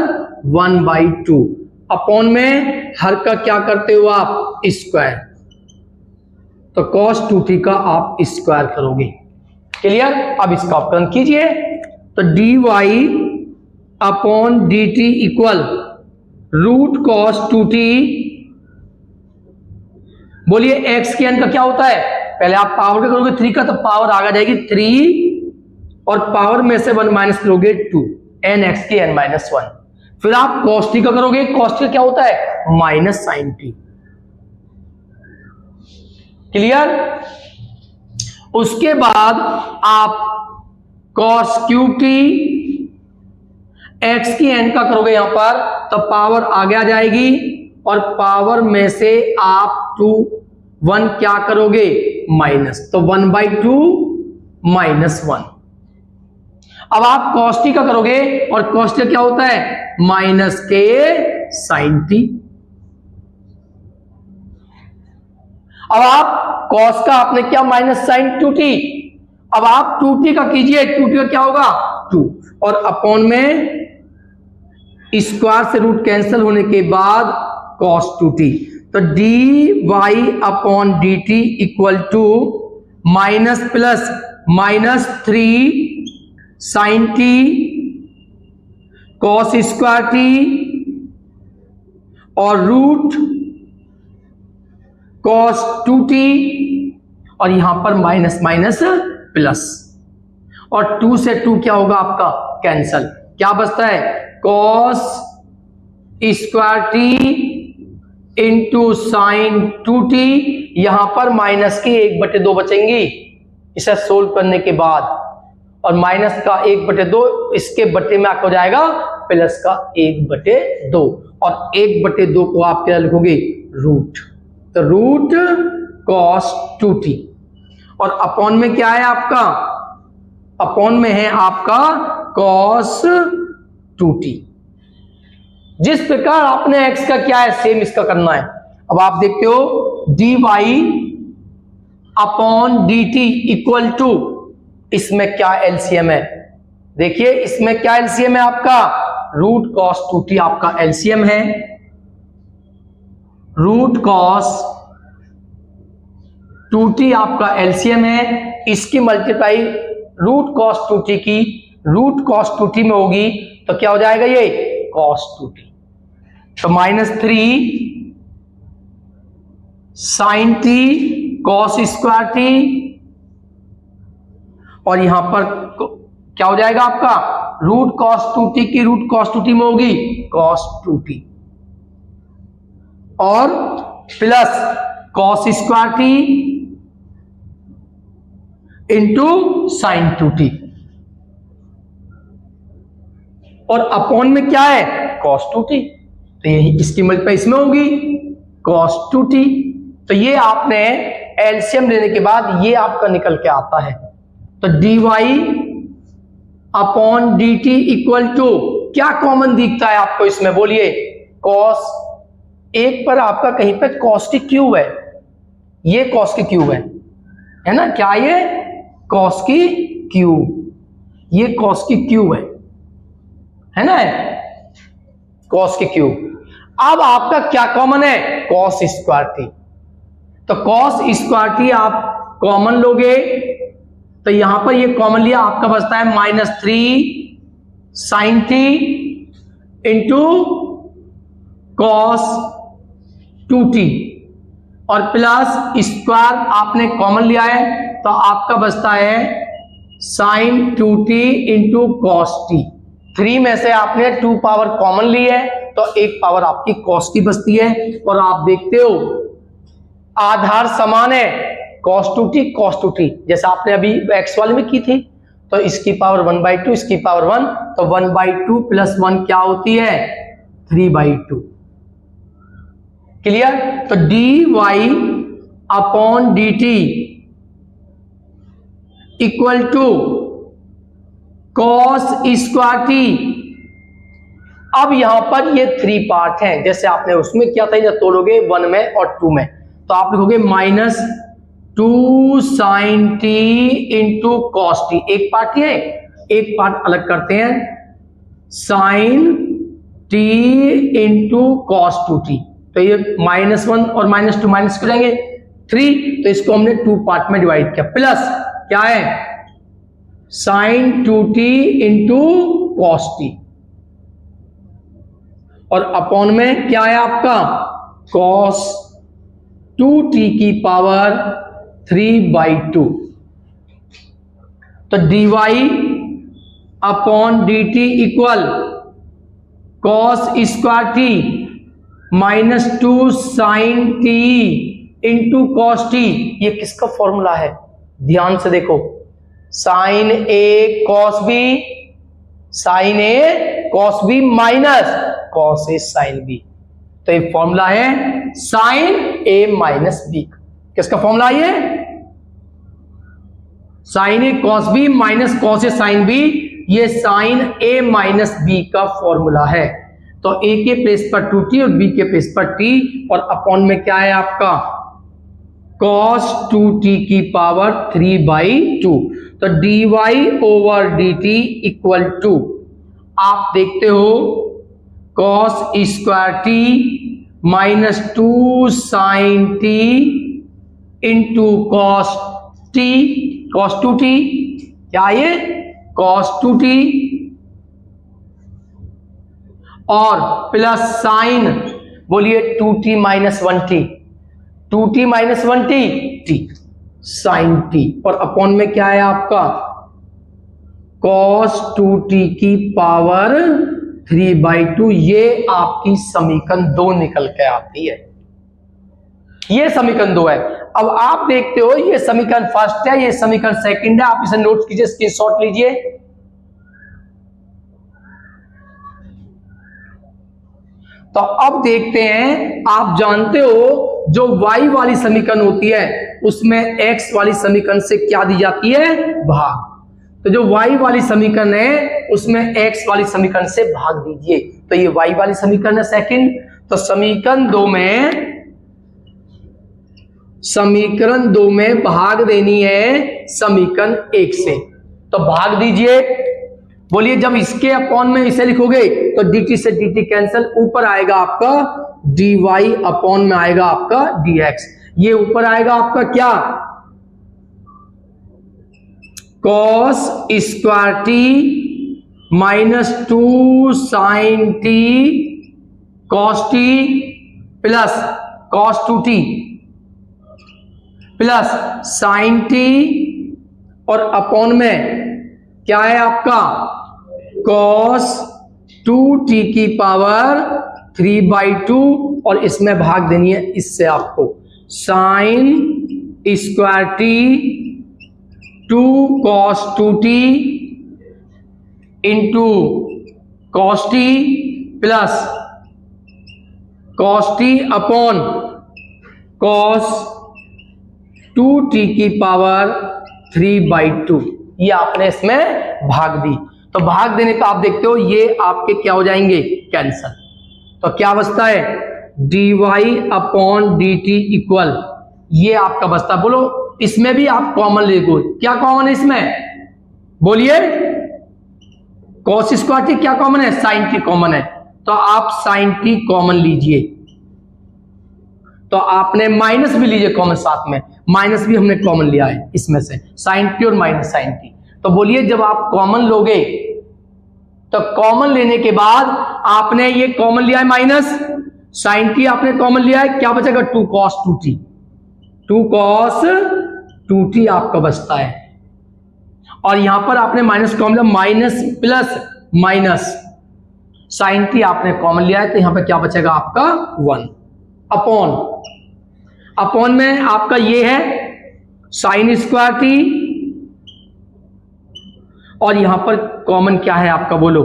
1/2 अपॉन में हर का क्या करते हो आप स्क्वायर, तो cos 2t का आप स्क्वायर करोगे। क्लियर। अब इसका अवकलन कीजिए, तो dy upon dt equal root cos 2t। बोलिए x के n का क्या होता है, पहले आप पावर का करोगे 3 का, तो पावर आगे जाएगी 3 और पावर में से 1 माइनस करोगे 2, n x के n माइनस 1। फिर आप cos t का करोगे, cos t क्या होता है माइनस साइन t। क्लियर। उसके बाद आप cos क्यूब t x की n का करोगे यहां पर, तो पावर आगे आ जाएगी और पावर में से आप 1 क्या करोगे माइनस, तो 1/2 माइनस 1। अब आप cos t का करोगे, और cos t क्या होता है माइनस के साइन t। अब आप cos का आपने क्या माइनस साइन 2t, अब आप 2t का कीजिए, 2t का क्या होगा 2, और अपॉन में स्क्वायर से रूट कैंसिल होने के बाद cos 2t, तो dy upon dt equal to minus plus minus 3 sine t cos square t और रूट cos 2t, और यहां पर माइनस माइनस प्लस, और 2 से 2 क्या होगा आपका कैंसल, क्या बचता है cos square t into sine 2t। यहां पर माइनस की 1/2 बचेंगी इसे सोल्व करने के बाद, और माइनस का 1/2 इसके बटे में आपको हो जाएगा प्लस का 1/2, और 1/2 को आप क्या लिखोगे रूट। तो रूट कॉस 2t, और अपॉन में क्या है आपका, अपॉन में है आपका कॉस 2t। जिस प्रकार आपने x का क्या है सेम इसका करना है। अब आप देखते हो dy upon dt equal to, इसमें क्या एलसीएम है, देखिए इसमें क्या एलसीएम है आपका, रूट कॉस 2t आपका एलसीएम है, रूट कॉस 2t आपका एलसीएम है। इसकी मल्टीप्लाई रूट कॉस 2t की रूट कॉस 2t में होगी तो क्या हो जाएगा ये कॉस 2t, तो -3 sine t cos square t, और यहां पर क्या हो जाएगा आपका रूट कॉस 2t की रूट कॉस 2t में होगी कॉस 2t, और plus cos square t into sine 2t, और अपॉन में क्या है कॉस 2t, तो यही इसकी मल्टीप्लाई इसमें होगी कॉस 2t। तो ये आपने एलसीएम लेने के बाद ये आपका निकल के आता है, तो dy upon dt equal to, क्या कॉमन दिखता है आपको इसमें बोलिए, कॉस, एक पर आपका कहीं पे कॉस की क्यूब है, ये कॉस की क्यूब है ना, क्या ये कॉस की क्यूब, ये कॉस की क्यूब है ना, कॉस की क्यूब। अब आपका क्या कॉमन है कॉस स्क्वायर टी, तो कॉस स्क्वायर टी आप कॉमन लोगे तो यहां पर ये कॉमन लिया आपका बचता है -3 sign t into cos 2t, और प्लस स्क्वायर आपने कॉमन लिया है तो आपका बचता है sine 2t into cos T. 3 में से आपने 2 पावर कॉमन ली है तो 1 पावर आपकी कॉस की बचती है, और आप देखते हो आधार समान है cos 2t जैसा आपने अभी x वाले में की थी, तो इसकी पावर 1/2 इसकी पावर 1, तो 1/2 प्लस 1 क्या होती है 3/2। क्लियर, तो dy upon dt equal to cos square t. अब यहां पर ये 3 पार्ट हैं, जैसे आपने उसमें किया था, जब तोड़ोगे 1 में और 2 में, तो आप लिखोगे -2 sine t into cos t, एक पार्ट ये, एक पार्ट अलग करते हैं, sign t into cos 2t, तो ये -1 और -2 माइनस कर जाएंगे 3, तो इसको हमने 2 पार्ट में डिवाइड किया, प्लस क्या है sine 2t into cos t, और अपॉन में क्या है आपका कॉस 2t की पावर 3/2, तो dy upon dt equal cos square t -2 sine t into cos t. ये किसका फॉर्मूला है, ध्यान से देखो, sine a cos b, sine a cos b minus cos a sine b, तो ये फॉर्मूला है साइन ए माइनस बी। किसका फॉर्मूला ये sine a cos b minus cos a sine b, ये साइन ए माइनस बी का formula है। तो ए के प्लेस पर 2t और बी के प्लेस पर t, और अपॉन में क्या है आपका cos 2t की पावर 3/2, तो dy over dt equal to, आप देखते हो cos square t -2 sine t into cos t cos 2t, क्या ये cos 2t, और प्लस साइन बोलिए 2t minus 1t, 2t minus 1t t sine t, और अपॉन में क्या है आपका cos 2t की पावर 3/2, ये आपकी समीकरण 2 निकल के आती है, ये समीकरण 2 है। अब आप देखते हो ये समीकरण फर्स्ट है, ये समीकरण सेकंड है, आप इसे नोट कीजिए, स्क्रीनशॉट लीजिए। तो अब देखते हैं, आप जानते हो जो y वाली समीकरण होती है उसमें x वाली समीकरण से क्या दी जाती है, भाग। तो जो y वाली समीकरण है उसमें x वाली समीकरण से भाग दीजिए। तो ये y वाली समीकरण है सेकंड। तो समीकरण दो में भाग देनी है समीकरण 1 से। तो भाग दीजिए। बोलिए, जब इसके अपॉन में इसे लिखोगे तो dt से dt कैंसिल, ऊपर आएगा आपका dy, अपॉन में आएगा आपका dx। ये ऊपर आएगा आपका क्या, cos square t minus 2 sin t cos t plus cos 2t plus sin t और अपॉन में क्या है आपका cos 2t की पावर 3/2 और इसमें भाग देनी है इससे आपको sin square t 2 cos 2t into cos t plus cos t upon cos 2t की पावर 3/2। ये आपने इसमें भाग दी। तो भाग देने पे आप देखते हो ये आपके क्या हो जाएंगे, कैंसल। तो क्या बचता है, dy अपॉन dt इक्वल, ये आपका बचता। बोलो, इसमें भी आप कॉमन ले गो। क्या कॉमन है इसमें, बोलिए। cos स्क्वायर t क्या कॉमन है, sin t कॉमन है। तो आप sin t कॉमन लीजिए। तो आपने माइनस भी लीजिए कॉमन साथ में, माइनस भी हमने कॉमन लिया है इसमें से, sin t और माइनस sin t। तो बोलिए, जब आप कॉमन लोगे तो कॉमन लेने के बाद आपने ये कॉमन लिया है माइनस, sin t आपने कॉमन लिया है, क्या बचेगा 2 cos 2t, 2 cos 2t आपका बचता है। और यहां पर आपने माइनस कॉमन लिया, minus plus minus sin t आपने कॉमन लिया है, तो यहां पर क्या बचेगा आपका 1 अपॉन में आपका ये है sin स्क्वायर t और यहां पर कॉमन क्या है आपका, बोलो,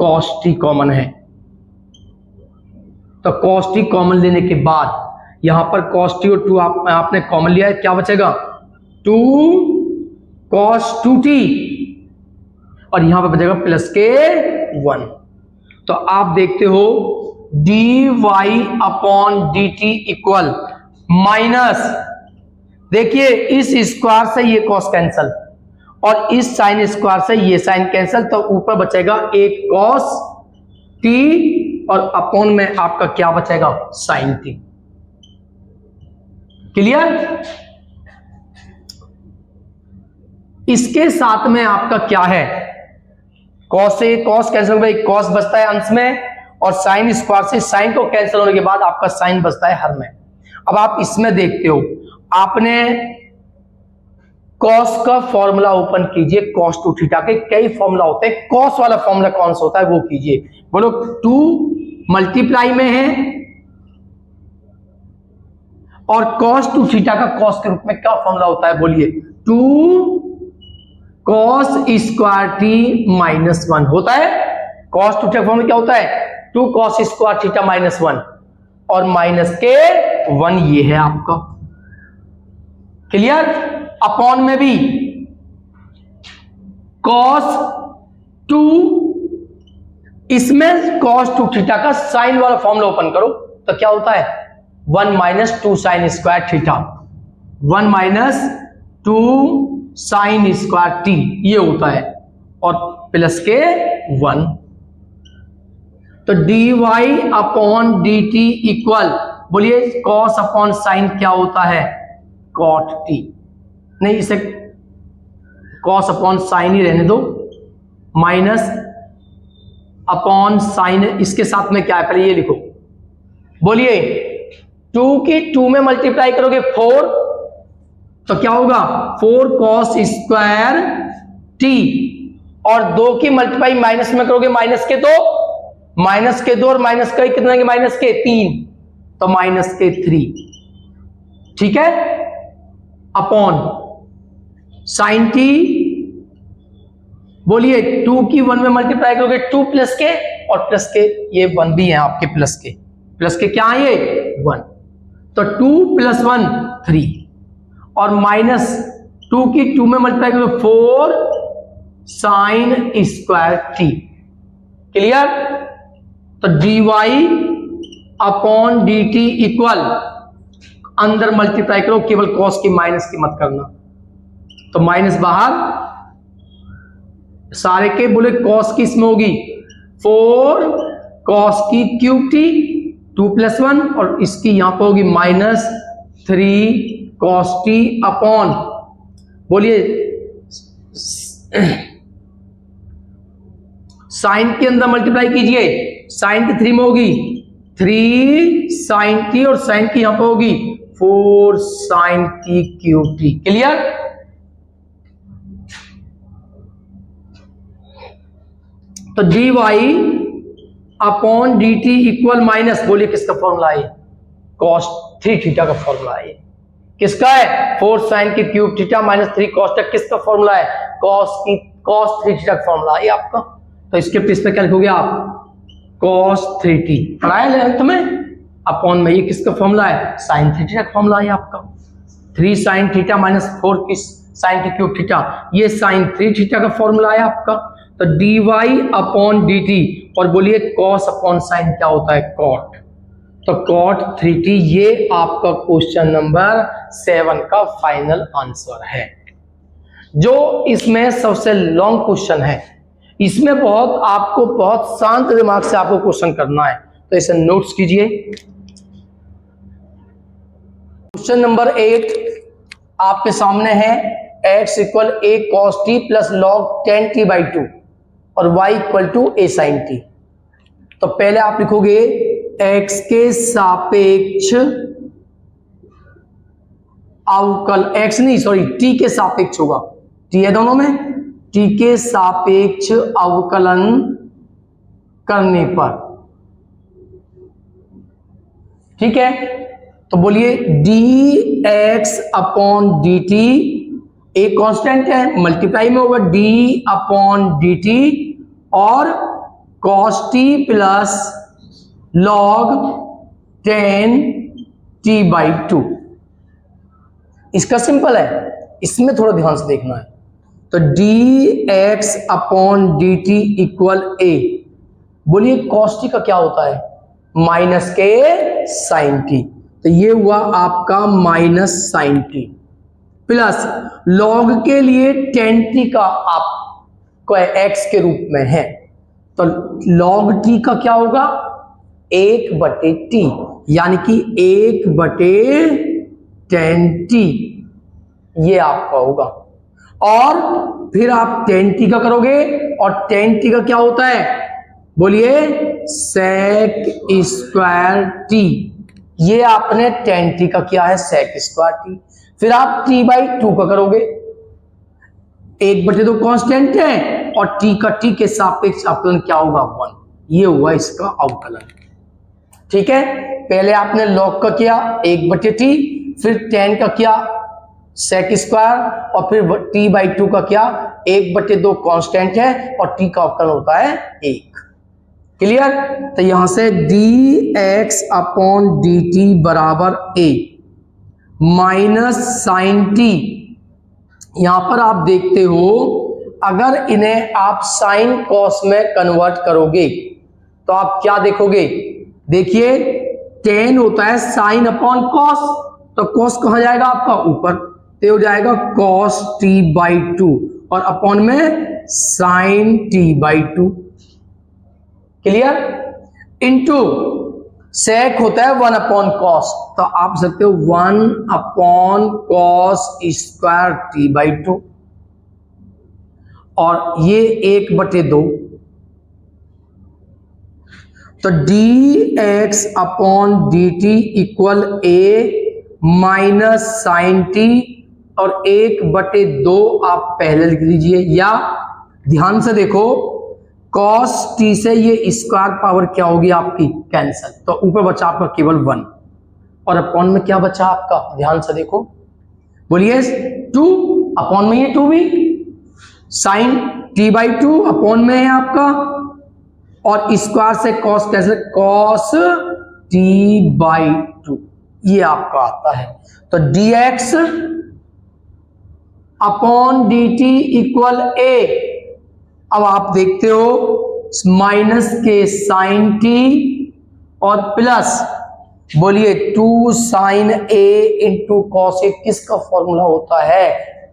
cos t कॉमन है। तो cos t कॉमन लेने के बाद यहां पर cos t और 2 आपने कॉमन लिया है, क्या बचेगा 2 cos 2t और यहां पर बचेगा प्लस के 1। तो आप देखते हो dy upon dt equal minus, देखिए इस स्क्वायर से ये cos कैंसल और इस sin स्क्वायर से ये sin कैंसल, तो ऊपर बचेगा एक cos t और अपॉन में आपका क्या बचेगा sin t। क्लियर। इसके साथ में आपका क्या है, cos से cos कैंसिल भाई, cos बचता है अंश में और sin स्क्वायर से sin को कैंसिल होने के बाद आपका sin बचता है हर में। अब आप इसमें देखते हो, आपने cos का फॉर्मूला ओपन कीजिए, cos 2 थीटा के कई फॉर्मूला होते हैं, cos वाला फॉर्मूला कौन सा होता है वो कीजिए। बोलो, 2 मल्टीप्लाई में है और cos 2 थीटा का cos के रूप में क्या फॉर्मूला होता है, बोलिए 2 cos स्क्वायर t माइनस 1 होता है। cos 2 थीटा फॉर्मूला क्या होता है, 2 cos स्क्वायर थीटा माइनस 1 और माइनस के 1 ये है आपका। क्लियर। अपॉन में भी cos 2, इसमें cos 2 थीटा का साइन वाला फॉर्मूला ओपन करो तो क्या होता है 1 minus 2 sign square theta, 1 minus 2 sign square t ये होता है और प्लस के 1। तो dy अपॉन dt इक्वल, बोलिए cos अपॉन साइन क्या होता है cot t, नहीं इसे cos अपॉन साइन ही रहने दो, माइनस अपॉन साइन, इसके साथ में क्या है पहले ये लिखो। बोलिए 2 की 2 में मल्टीप्लाई करोगे 4 तो क्या होगा 4 cos स्क्वायर t और 2 की मल्टीप्लाई माइनस में करोगे माइनस के 2, माइनस के 2 और माइनस का कितना, माइनस के 3 तो माइनस के 3। ठीक है। अपॉन साइन t, बोलिए 2 की 1 में मल्टीप्लाई करोगे 2 प्लस के और प्लस के ये 1 भी है आपके, प्लस के क्या है ये 1। तो 2 + 1 3 और -2 की 2 में मल्टीप्लाई करो 4 sin स्क्वायर t। क्लियर? तो dy/dt इक्वल, अंदर मल्टीप्लाई करो, केवल कॉस की माइनस की मत करना, तो माइनस बाहर, सारे के बोले कॉस की इसमें होगी 4 cos की क्यूब t 2 + 1 और इसकी यहां पर होगी -3 cos t अपॉन, बोलिए साइन के अंदर मल्टीप्लाई कीजिए, साइन की 3 में होगी 3 sin t और साइन की यहां पर होगी 4 sin t cube t। Clear? तो dy/dt इक्वल माइनस, बोलिए किसका फॉर्मूला है? cos 3 थीटा का फॉर्मूला है। किसका है? 4 sin की क्यूब थीटा -3 cos थीटा। किसका फॉर्मूला है? cos 3 थीटा का फॉर्मूला है आपका। तो इसके प्लेस पे क्या लिखोगे आप? cos 3t पढ़ाया लेंथ में, अपॉन में ये किसका फॉर्मूला है? sin 3 थीटा का फॉर्मूला है आपका। 3 sin थीटा -4 की sin की क्यूब थीटा, ये sin 3 थीटा का फॉर्मूला है आपका। तो dy/dt और बोलिए cos अपॉन sin क्या होता है? cot। तो cot 3t, ये आपका क्वेश्चन नंबर 7 का फाइनल आंसर है, जो इसमें सबसे लॉन्ग क्वेश्चन है। इसमें आपको बहुत शांत दिमाग से आपको क्वेश्चन करना है, तो इसे नोट्स कीजिए। क्वेश्चन नंबर 8 आपके सामने है, x = a cos t + log 10t/2 और y = a sin t। तो पहले आप लिखोगे x के सापेक्ष अवकल, x नहीं सॉरी t के सापेक्ष होगा, t है दोनों में, t के सापेक्ष अवकलन करने पर, ठीक है। तो बोलिए dx/dt, एक कांस्टेंट है, मल्टीप्लाई में होगा d/dt और cos t + log 10t/2। इसका सिंपल है, इसमें थोड़ा ध्यान से देखना है। तो dx/dt इक्वल a, बोलिए cos t का क्या होता है? माइनस के sin t, तो ये हुआ आपका -sin t प्लस log के लिए 10t का आपको x के रूप में है, तो log t का क्या होगा? 1/t, यानी कि 1/10t, ये आपका होगा। और फिर आप 10t का करोगे, और 10t का क्या होता है? बोलिए sec स्क्वायर t, ये आपने 10t का किया है sec स्क्वायर t। फिर आप t/2 का करोगे, 1/2 कांस्टेंट है और t का t के सापेक्ष अवकलन क्या होगा? 1। ये हुआ इसका अवकलन, ठीक है। पहले आपने log का किया 1/t, फिर 10 का किया sec स्क्वायर, और फिर t/2 का किया, 1/2 कांस्टेंट है और t का अवकलन होता है 1। क्लियर? तो यहां से dx/dt बराबर a -sin t। यहां पर आप देखते हो, अगर इन्हें आप sin cos में कन्वर्ट करोगे तो आप क्या देखोगे? देखिए 10 होता है sin/cos, तो cos कहां जाएगा आपका? ऊपर, तो हो जाएगा cos t/2 और अपॉन में sin t/2। Clear? Into sec होता है 1/cos, तो आप सकते हो 1/cos स्क्वायर t/2 और ये 1/2। तो dx/dt equal a -sin t और 1/2 आप पहले लिख लीजिए, या ध्यान से देखो cos t से ये स्क्वायर पावर क्या होगी आपकी? कैंसल, तो ऊपर बचा आपका केवल 1 और अपॉन में क्या बचा आपका? ध्यान से देखो, बोलिए 2, अपॉन में ये 2 भी, sin t/2 अपॉन में है आपका, और स्क्वायर से cos कैंसिल, cos t/2, ये आपका आता है। तो dx upon dt equal a। अब आप देखते हो माइनस के साइन t और प्लस बोलिए 2 sine a into cos a। किसका फॉर्मूला होता है?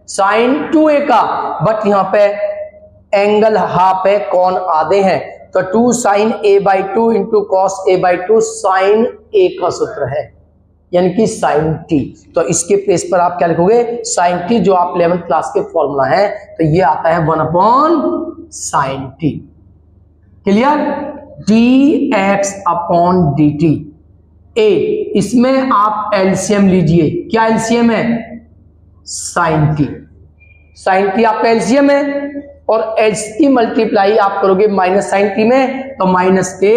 साइन 2a का, बट यहां पे एंगल हाफ है, कौन आधे हैं, तो 2 sine a by 2 into cos a by 2 sine a का सूत्र है, यानी कि साइन t। तो इसके प्लेस पर आप क्या लिखोगे? साइन t, जो आप 11th क्लास के फॉर्मूला है, तो ये आता है 1 अपॉन साइन t। क्लियर? dx अपॉन dt a, इसमें आप एलसीएम लीजिए। क्या एलसीएम है? Sine t। साइन t आपका एलसीएम है, और एच की मल्टीप्लाई आप करोगे माइनस साइन t में, तो माइनस के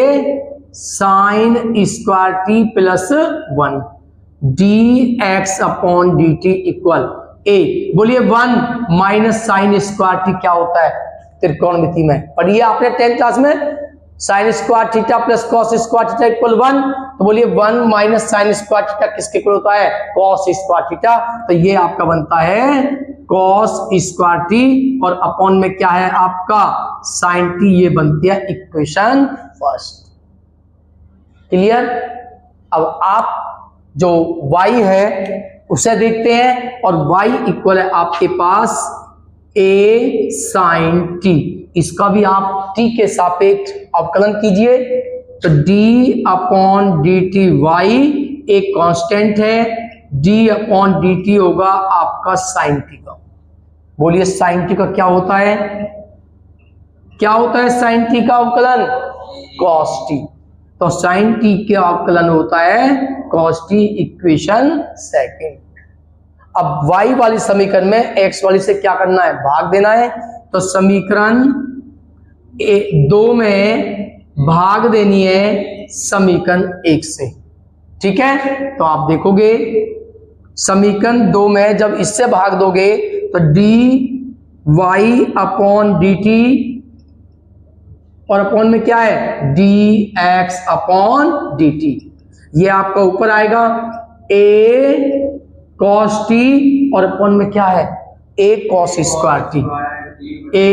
sign square t plus 1 dx upon dt equal a। बोलिए 1 माइनस साइन स्क्वायर t क्या होता है? त्रिकोणमिति में पढ़िए आपने 10th क्लास में, sine square theta plus cos square theta equal 1। तो बोलिए 1 माइनस साइन स्क्वायर थीटा किसके इक्वल होता है? Cos square theta. तो ये आपका बनता है कॉस स्क्वायर टी, और अपॉन में क्या है आपका? Sine t. ये बनती है इक्वेशन फर्स्ट। क्लियर? अब आप जो y है उसे देखते हैं, और y इक्वल है आपके पास a साइन t। इसका भी आप t के सापेक्ष अवकलन कीजिए, तो d upon d t y एक कांस्टेंट है, d अपॉन डी टी होगा आपका साइन t का। बोलिए साइन t का क्या होता है? क्या होता है साइन t का अवकलन? cos t। तो साइन t का अवकलन होता है cos t, इक्वेशन सेकंड। अब y वाली समीकरण में x वाली से क्या करना है? भाग देना है। तो समीकरण 2 में भाग देनी है समीकरण 1 से। ठीक है? तो आप देखोगे समीकरण 2 में जब इससे भाग दोगे तो dy अपॉन dt, और अपॉन में क्या है? dx upon dt। ये आपका ऊपर आएगा a cos t, और अपॉन में क्या है? a cos square t। a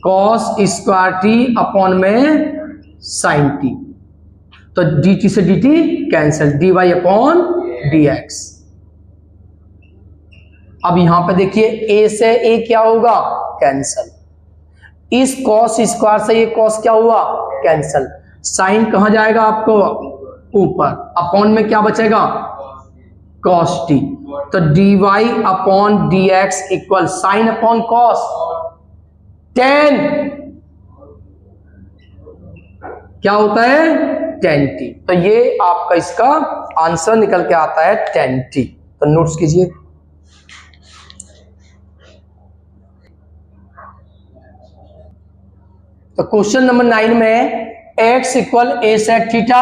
cos square t upon में sin t। तो dt से dt cancel, dy upon dx। अब यहां पे देखिए a से a क्या होगा? कैंसिल। इस cos स्क्वायर से ये cos क्या हुआ? कैंसिल। साइन कहां जाएगा आपको? ऊपर। अपॉन में क्या बचेगा? cos t। तो dy upon dx equal sine upon cos tan। क्या होता है? tan t। तो ये आपका इसका आंसर निकल के आता है tan t। तो नोट्स कीजिए। तो क्वेश्चन नंबर 9 में x equal a sec theta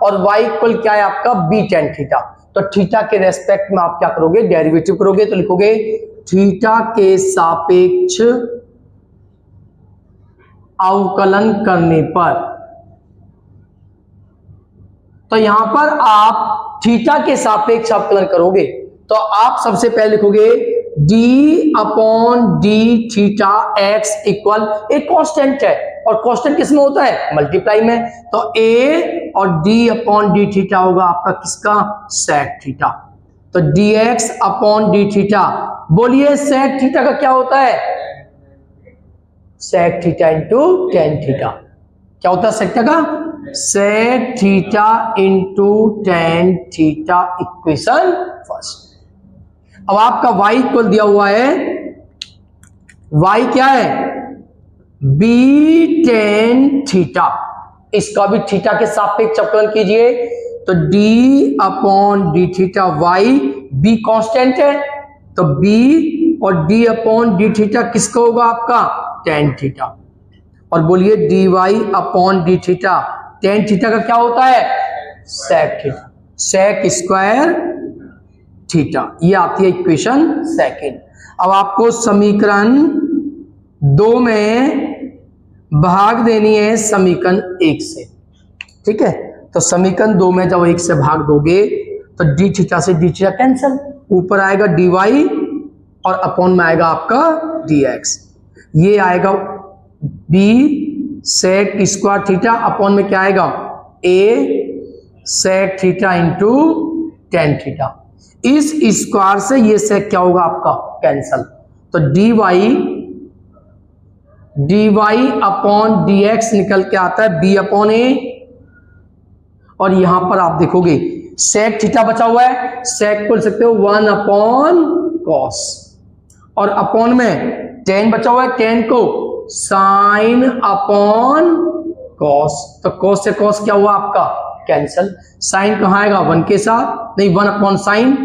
और y इक्वल क्या है आपका? b tan theta. तो थीटा के रेस्पेक्ट में आप क्या करोगे? डेरिवेटिव करोगे। तो लिखोगे थीटा के सापेक्ष अवकलन करने पर। तो यहां पर आप थीटा के सापेक्ष अवकलन करोगे, तो आप सबसे पहले लिखोगे d upon d theta x equal, एक कांस्टेंट है और कांस्टेंट किसमें होता है? मल्टीप्लाई में। तो a और d अपॉन डी थीटा होगा आपका किसका? Sec theta. तो dx अपॉन डी थीटा, बोलिए सेक थीटा का क्या होता है? Sec theta into tan theta. क्या होता है सेक थीटा का? Sec theta into tan theta, equation first. अब आपका y इक्वल दिया हुआ है, y क्या है? b tan theta. इसका भी थीटा के सापेक्ष अवकलन कीजिए। तो d upon d theta y, b constant है, तो b और d अपॉन डी थीटा किसका होगा आपका? tan theta. और बोलिए dy upon d theta, tan theta का क्या होता है? Sec theta, sec square theta. ये आती है इक्वेशन सेकंड। अब आपको समीकरण 2 में भाग देनी है समीकरण 1 से। ठीक है? तो समीकरण 2 में जब 1 से भाग दोगे तो डी थीटा से डी थीटा कैंसिल, ऊपर आएगा डी वाई और अपॉन में आएगा आपका डी एक्स। ये आएगा b sec square theta upon में क्या आएगा a sec theta into tan theta. इस स्क्वायर से ये सेक क्या होगा आपका कैंसल, तो d y upon d x निकल के आता है बी अपॉन ए, और यहां पर आप देखोगे सेक थीटा बचा हुआ है, सेक बोल सकते हो 1 अपॉन कॉस, और अपॉन में टेन बचा हुआ है, टेन को साइन अपॉन कॉस, तो कॉस से कॉस क्या हुआ आपका कैंसल, साइन कहाँ आएगा 1 के साथ, नहीं 1 अपॉन साइन,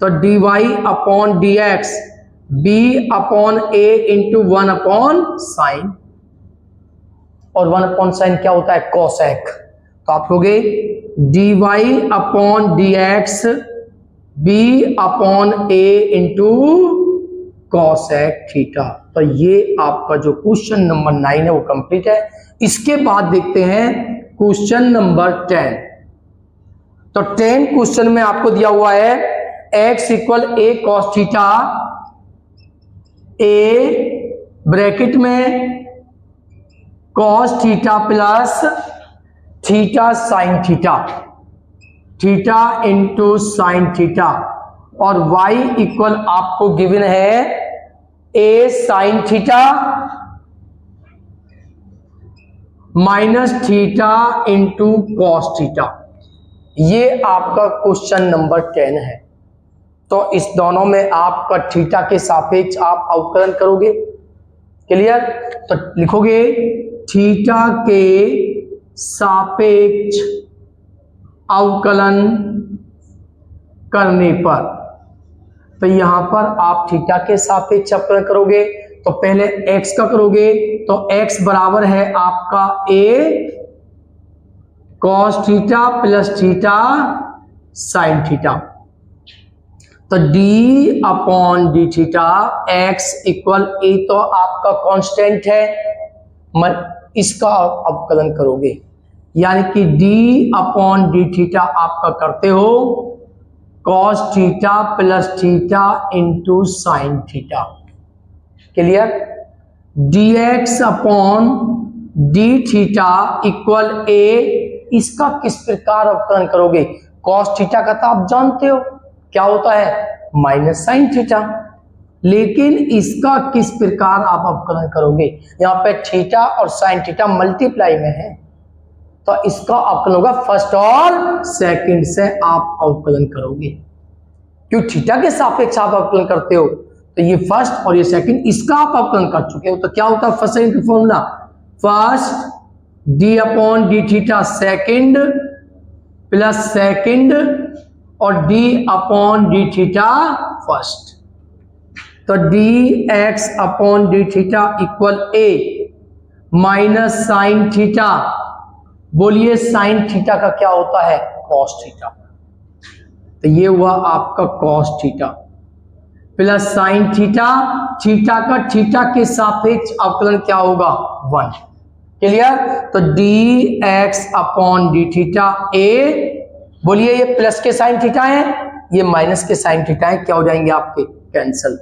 तो d y upon d x b upon a into 1 upon sine, और 1 अपॉन साइन क्या होता है कॉसेक, तो आप लोगे d y upon d x b upon a into cosec theta. तो ये आपका जो क्वेश्चन नंबर 9 है वो कंप्लीट है। इसके बाद देखते हैं क्वेश्चन नंबर 10। तो 10 क्वेश्चन में आपको दिया हुआ है x equal a cos theta, a bracket में cos theta plus theta sine theta, theta into sine theta, और y इक्वल आपको गिवन है a sine theta minus theta into cos theta. ये आपका क्वेश्चन नंबर 10 है। तो इस दोनों में आपका थीटा के सापेक्ष आप अवकलन करोगे, क्लियर, तो लिखोगे थीटा के सापेक्ष अवकलन करने पर, तो यहां पर आप थीटा के सापेक्ष अवकलन करोगे, तो पहले x का करोगे, तो x बराबर है आपका a cos theta plus theta sine theta, तो d upon d theta x equal a, तो आपका कांस्टेंट है, इसका अवकलन करोगे, यानी कि d अपॉन डी थीटा आपका करते हो cos theta plus theta into sine theta, clear, dx upon d theta equal a, इसका किस प्रकार अवकलन करोगे, कॉस थीटा का तो आप जानते हो क्या होता है माइनस साइन थीटा, लेकिन इसका किस प्रकार आप अवकलन करोगे, यहां पे थीटा और साइन थीटा मल्टीप्लाई में है, तो इसका अवकलन होगा फर्स्ट और सेकंड से आप अवकलन करोगे, क्यों थीटा के सापेक्ष आप अवकलन करते हो, तो ये फर्स्ट और ये सेकंड इसका आप अवकलन कर चुके हो, तो क्या होता है फर्स्ट सेकंड का formula, first d upon d theta second plus second और d upon d theta first, तो d x upon d theta equal a minus sine theta, बोलिए साइन थीटा का क्या होता है कॉस थीटा, तो ये हुआ आपका cos theta plus sine theta, theta का थीटा के सापेक्ष अवकलन क्या होगा 1, क्लियर, तो d x upon d theta a, बोलिए ये प्लस के साइन थीटा है, ये माइनस के साइन थीटा है, क्या हो जाएंगे आपके कैंसल,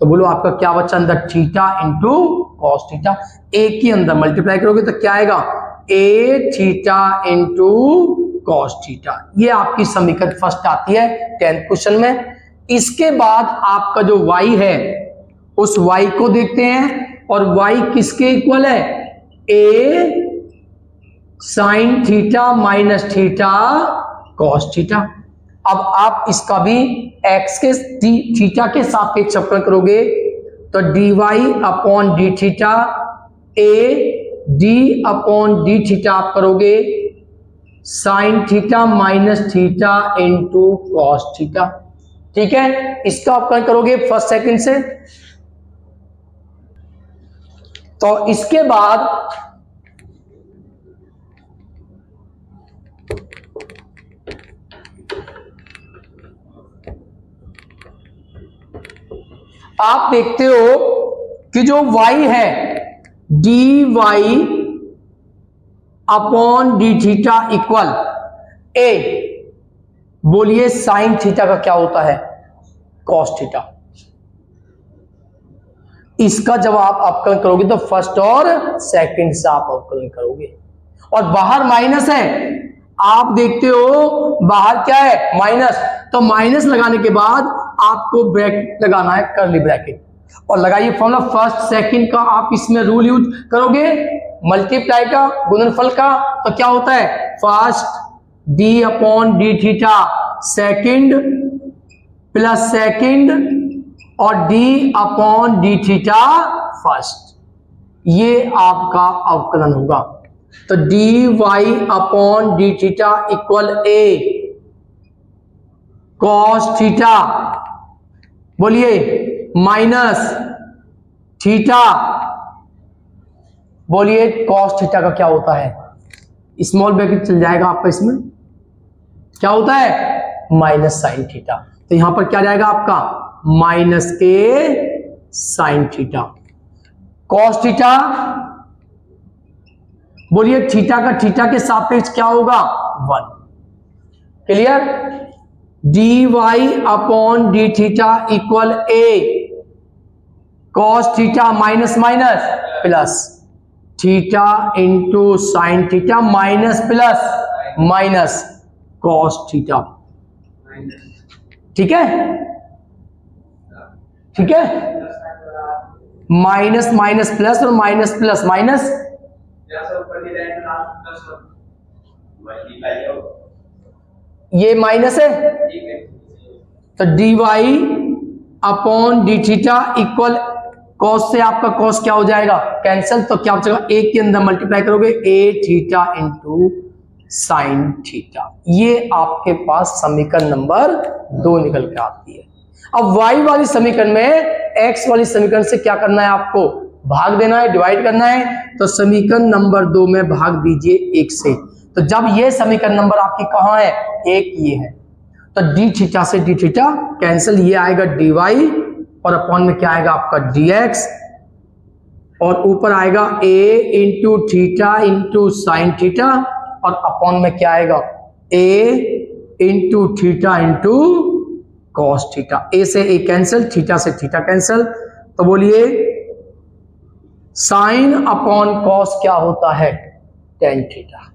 तो बोलो आपका क्या बचा अंदर थीटा इंटू कॉस थीटा, ए के अंदर मल्टीप्लाई करोगे तो क्या आएगा ए थीटा इंटू कॉस थीटा, ये आपकी समीकरण फर्स्ट आती है 10th क्वेश्चन में। इसके बाद आपका जो y है उस y को देखते हैं, और y किसके इक्वल है a sine theta minus theta cos theta. अब आप इसका भी x के थीटा के सापेक्ष अवकलन करोगे, तो dy upon d theta a D upon d theta आप करोगे sign theta minus theta into cos theta, ठीक है, इसका अवकलन करोगे फर्स्ट सेकंड से, तो इसके बाद आप देखते हो कि जो y है d y upon d theta equal a बोलिए साइन थीटा का क्या होता है? Cos theta. इसका जब आप अवकलन करोगे तो फर्स्ट और सेकंड से आप अवकलन करोगे, और बाहर माइनस है, आप देखते हो बाहर क्या है? माइनस। तो माइनस लगाने के बाद आपको ब्रैकेट लगाना है, कर्ली ब्रैकेट, और लगाइए फॉर्मूला फर्स्ट सेकंड का। आप इसमें रूल यूज करोगे मल्टीप्लाई का, गुणनफल का, तो क्या होता है? First d upon d theta second plus second और d upon d theta first, ये आपका अवकलन होगा। तो d y upon d theta equal a cos theta, बोलिए माइनस थीटा, बोलिए कॉस थीटा का क्या होता है? स्मॉल ब्रैकेट चल जाएगा आपका, इसमें क्या होता है? Minus sine theta. तो यहां पर क्या जाएगा आपका? माइनस के साइन थीटा। कॉस थीटा, बोलिए थीटा का थीटा के सापेक्ष क्या होगा? 1। Clear? D y upon d theta equal a cos theta minus minus plus theta into sine theta minus plus minus cos theta. ठीक है? ठीक है? माइनस माइनस प्लस और माइनस प्लस माइनस, ये माइनस है, तो d y upon d theta equal cos से आपका कॉस क्या हो जाएगा? कैंसिल। तो क्या बचेगा? एक के अंदर मल्टीप्लाई करोगे ए थीटा इंटू साइन थीटा। ये आपके पास समीकरण नंबर 2 निकल के आती है। अब y वाली समीकरण में x वाली समीकरण से क्या करना है? आपको भाग देना है, डिवाइड करना है। तो समीकरण नंबर 2 में भाग दीजिए 1 से। तो जब ये समीकरण नंबर आपकी कहां है? 1 ये है, तो डी थीटा से डी थीटा कैंसिल, ये आएगा डी वाई और अपॉन में क्या आएगा आपका? dx, और ऊपर आएगा a into theta into sine theta, और अपॉन में क्या आएगा? a into theta into cos theta. a से a कैंसिल, थीटा से थीटा कैंसिल, तो बोलिए साइन अपॉन कॉस क्या होता है? Tan theta.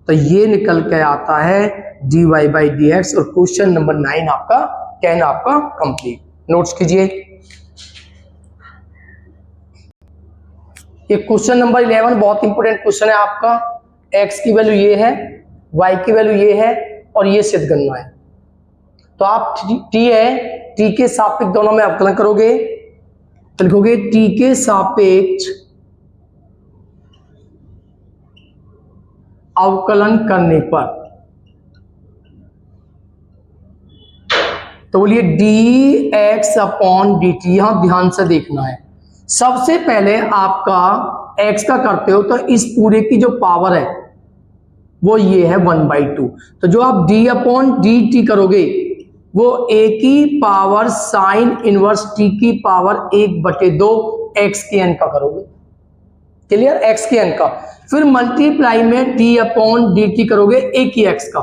तो ये निकल के आता है dy बाई डी एक्स, और क्वेश्चन नंबर 9 आपका 10 आपका कंप्लीट। नोट्स कीजिए। ये क्वेश्चन नंबर 11 बहुत इंपोर्टेंट क्वेश्चन है आपका। x की वैल्यू ये है, y की वैल्यू ये है, और ये सिद्ध करना है। तो आप t है, t के सापेक्ष दोनों में अवकलन करोगे, तो लिखोगे t के सापेक्ष अवकलन करने पर, तो बोलिए D x upon d T. यहां ध्यान से देखना है, सबसे पहले आपका x का करते हो तो इस पूरे की जो पावर है वो ये है 1/2। तो जो आप d अपॉन डी टी करोगे वो a की पावर साइन इनवर्स t की पावर 1/2 x के n का करोगे। क्लियर? x के n का, फिर मल्टीप्लाई में d अपॉन डी टी करोगे a की x का।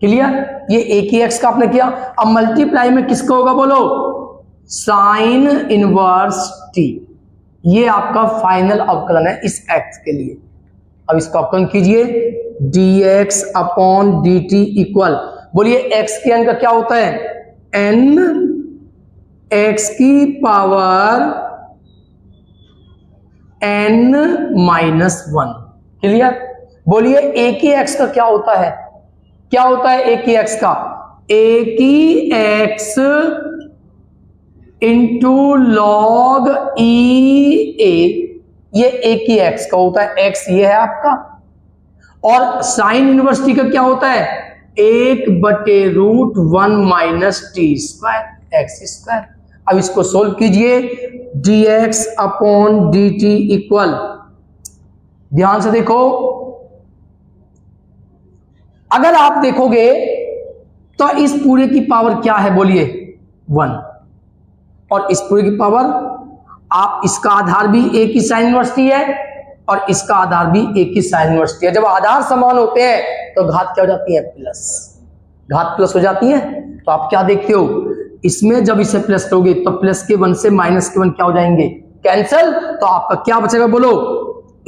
क्लियर? ये a की x का आपने किया। अब मल्टीप्लाई में किसका होगा? बोलो साइन इनवर्स t। ये आपका फाइनल अवकलन है इस x के लिए। अब इसका अवकलन कीजिए, dx अपॉन dt इक्वल, बोलिए x के n का क्या होता है? n x की पावर n-1। क्लियर? बोलिए a की x का क्या होता है? क्या होता है a की x का? a की x इंटू लॉग ई ए, ये a की x का होता है। x ये है आपका, और साइन इनवर्स t का क्या होता है? 1/√1 minus t square x square. अब इसको सोल्व कीजिए, dx अपॉन dt इक्वल, ध्यान से देखो, अगर आप देखोगे तो इस पूरे की पावर क्या है? बोलिए 1, और इस पूरे की पावर, आप इसका आधार भी a की साइन इनवर्स t है और इसका आधार भी a की साइन इनवर्स t है। जब आधार समान होते हैं तो घात क्या हो जाती है, प्लस, घात प्लस हो जाती है। तो आप क्या देखते हो, इसमें जब इसे प्लस करोगे तो प्लस के 1 से माइनस के 1 क्या हो जाएंगे, कैंसल। तो आपका क्या बचेगा बोलो,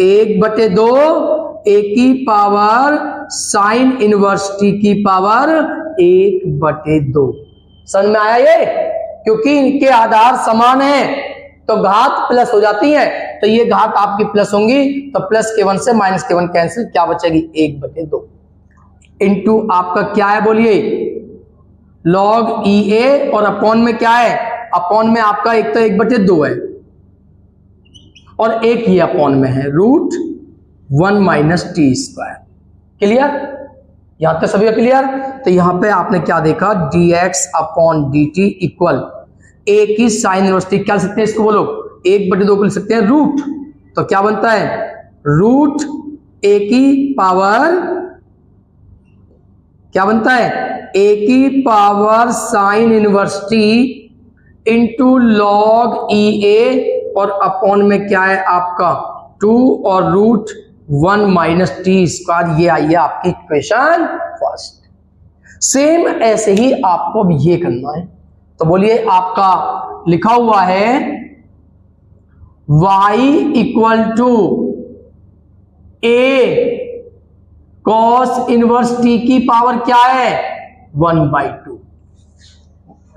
1/2 ए की पावर साइन इनवर्स टी की पावर 1/2। समझ में आया ये, क्योंकि इनके आधार समान है तो घात प्लस हो जाती है, तो ये घात आपकी प्लस होंगी, तो प्लस के 1 से माइनस के 1 कैंसिल, क्या बचेगी 1/2 इंटू आपका क्या है बोलिए, लॉग ई ए, और अपॉन में क्या है, अपॉन में आपका एक तो 1/2 है और एक ही अपॉन में है √1 माइनस टी स्क्वायर। क्लियर, यहां तक सभी का क्लियर। तो यहां पे आपने क्या देखा, dx अपॉन dt इक्वल ए की साइन इनवर्स टी, क्या लिख सकते हैं इसको बोलो, 1/2 को लिख सकते हैं रूट, तो क्या बनता है रूट ए की पावर, क्या बनता है ए की power sine inverse t into log e a, और अपॉन में क्या है आपका 2 और √1 माइनस टी स्क्वायर। ये आई है आपकी इक्वेशन फर्स्ट। सेम ऐसे ही आपको अब ये करना है, तो बोलिए आपका लिखा हुआ है y equal to a cos inverse t की पावर क्या है 1/2,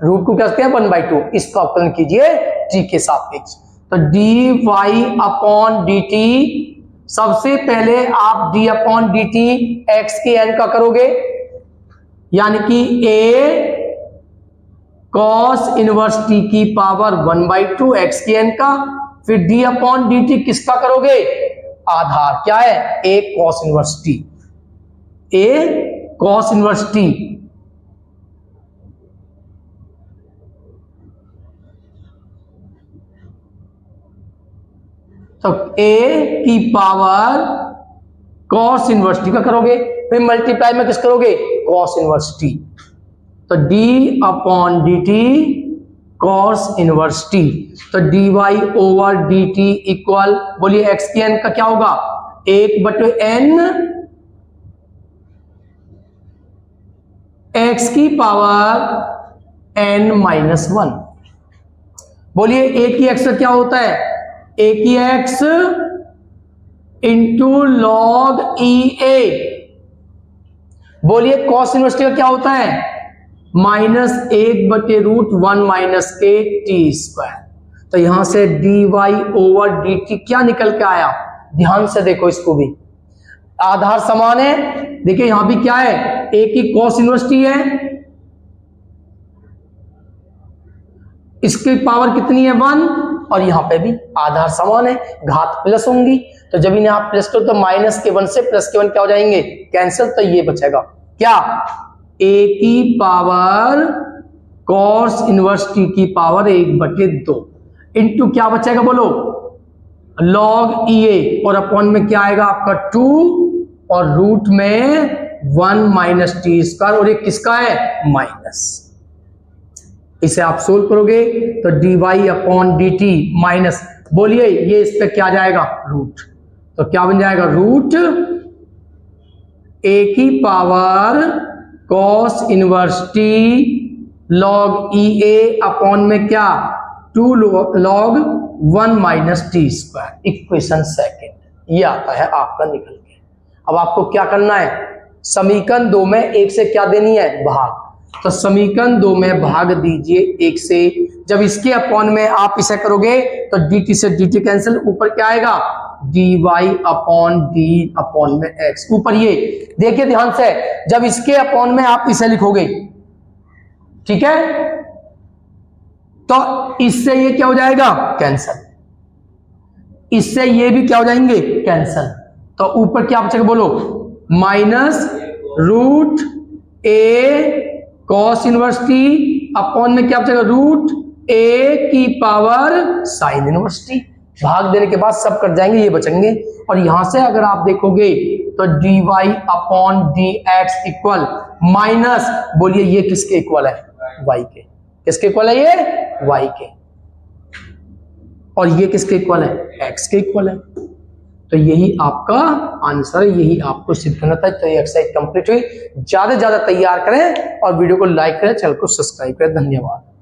रूट को क्या कहते हैं 1/2, इसका अवकलन कीजिए t के सापेक्ष। तो dy अपॉन dt, सबसे पहले आप d अपॉन dt x के n का करोगे, यानी कि a कॉस इनवर्स t की पावर 1/2 x के n का, फिर d अपॉन dt किसका करोगे, आधार क्या है a cos inverse t, a cos inverse t, तो a की पावर कॉस इनवर्स टी का करोगे, फिर मल्टीप्लाई में किस करोगे कॉस इनवर्स टी, तो d upon d T cos inverse T, तो dy over D t equal, बोलिए x की n का क्या होगा 1/n x की पावर n-1। बोलिए a की x का क्या होता है, a की x इंटू लॉग ई ए। बोलिए कॉस इनवर्स टी का क्या होता है -1/√1 माइनस के टी स्क्वायर। तो यहां से dy ओवर डी टी क्या निकल के आया, ध्यान से देखो इसको भी, आधार समान है, देखिए यहां भी क्या है a की कॉस इनवर्स टी है, इसकी पावर कितनी है 1, और यहां पे भी आधार समान है, घात प्लस होंगी, तो जब इन्हें आप प्लस करो तो माइनस के 1 से प्लस के 1 क्या हो जाएंगे कैंसिल, तो ये बचेगा क्या a की पावर कॉस इनवर्स टी की पावर 1/2 इंटू क्या बचेगा बोलो लॉग ई ए, और अपॉन में क्या आएगा आपका 2 और रूट में 1 माइनस टी स्क्वायर, और ये किसका है माइनस। इसे आप सोल्व करोगे तो dy upon d T minus, बोलिए ये इस पे क्या जाएगा रूट, तो क्या बन जाएगा रूट a की power cos inverse t log e a upon में क्या 2 log 1 minus t square, equation second, ये आता है आपका निकल के। अब आपको क्या करना है, समीकरण 2 में 1 से क्या देनी है भाग, तो समीकरण 2 में भाग दीजिए 1 से, जब इसके अपॉन में आप इसे करोगे तो dt से dt कैंसिल, ऊपर क्या आएगा dy अपॉन d अपॉन में x, ऊपर ये देखिए ध्यान से, जब इसके अपॉन में आप इसे लिखोगे ठीक है, तो इससे ये क्या हो जाएगा कैंसिल, इससे ये भी क्या हो जाएंगे कैंसिल, तो ऊपर क्या बचेगा बोलो -root a cos inverse t upon में क्या बचेगा रूट a की पावर साइन इनवर्स टी, भाग देने के बाद सब कट जाएंगे, ये बचेंगे, और यहां से अगर आप देखोगे तो dy upon dx equal minus, बोलिए ये किसके इक्वल है y के, किसके इक्वल है ये y के, और ये किसके इक्वल है x के इक्वल है। तो यही आपका आंसर है, यही आपको सिद्ध करना था। तो ये एक्सरसाइज कंप्लीट हुई। ज्यादा से ज्यादा तैयार करें और वीडियो को लाइक करें, चैनल को सब्सक्राइब करें। धन्यवाद।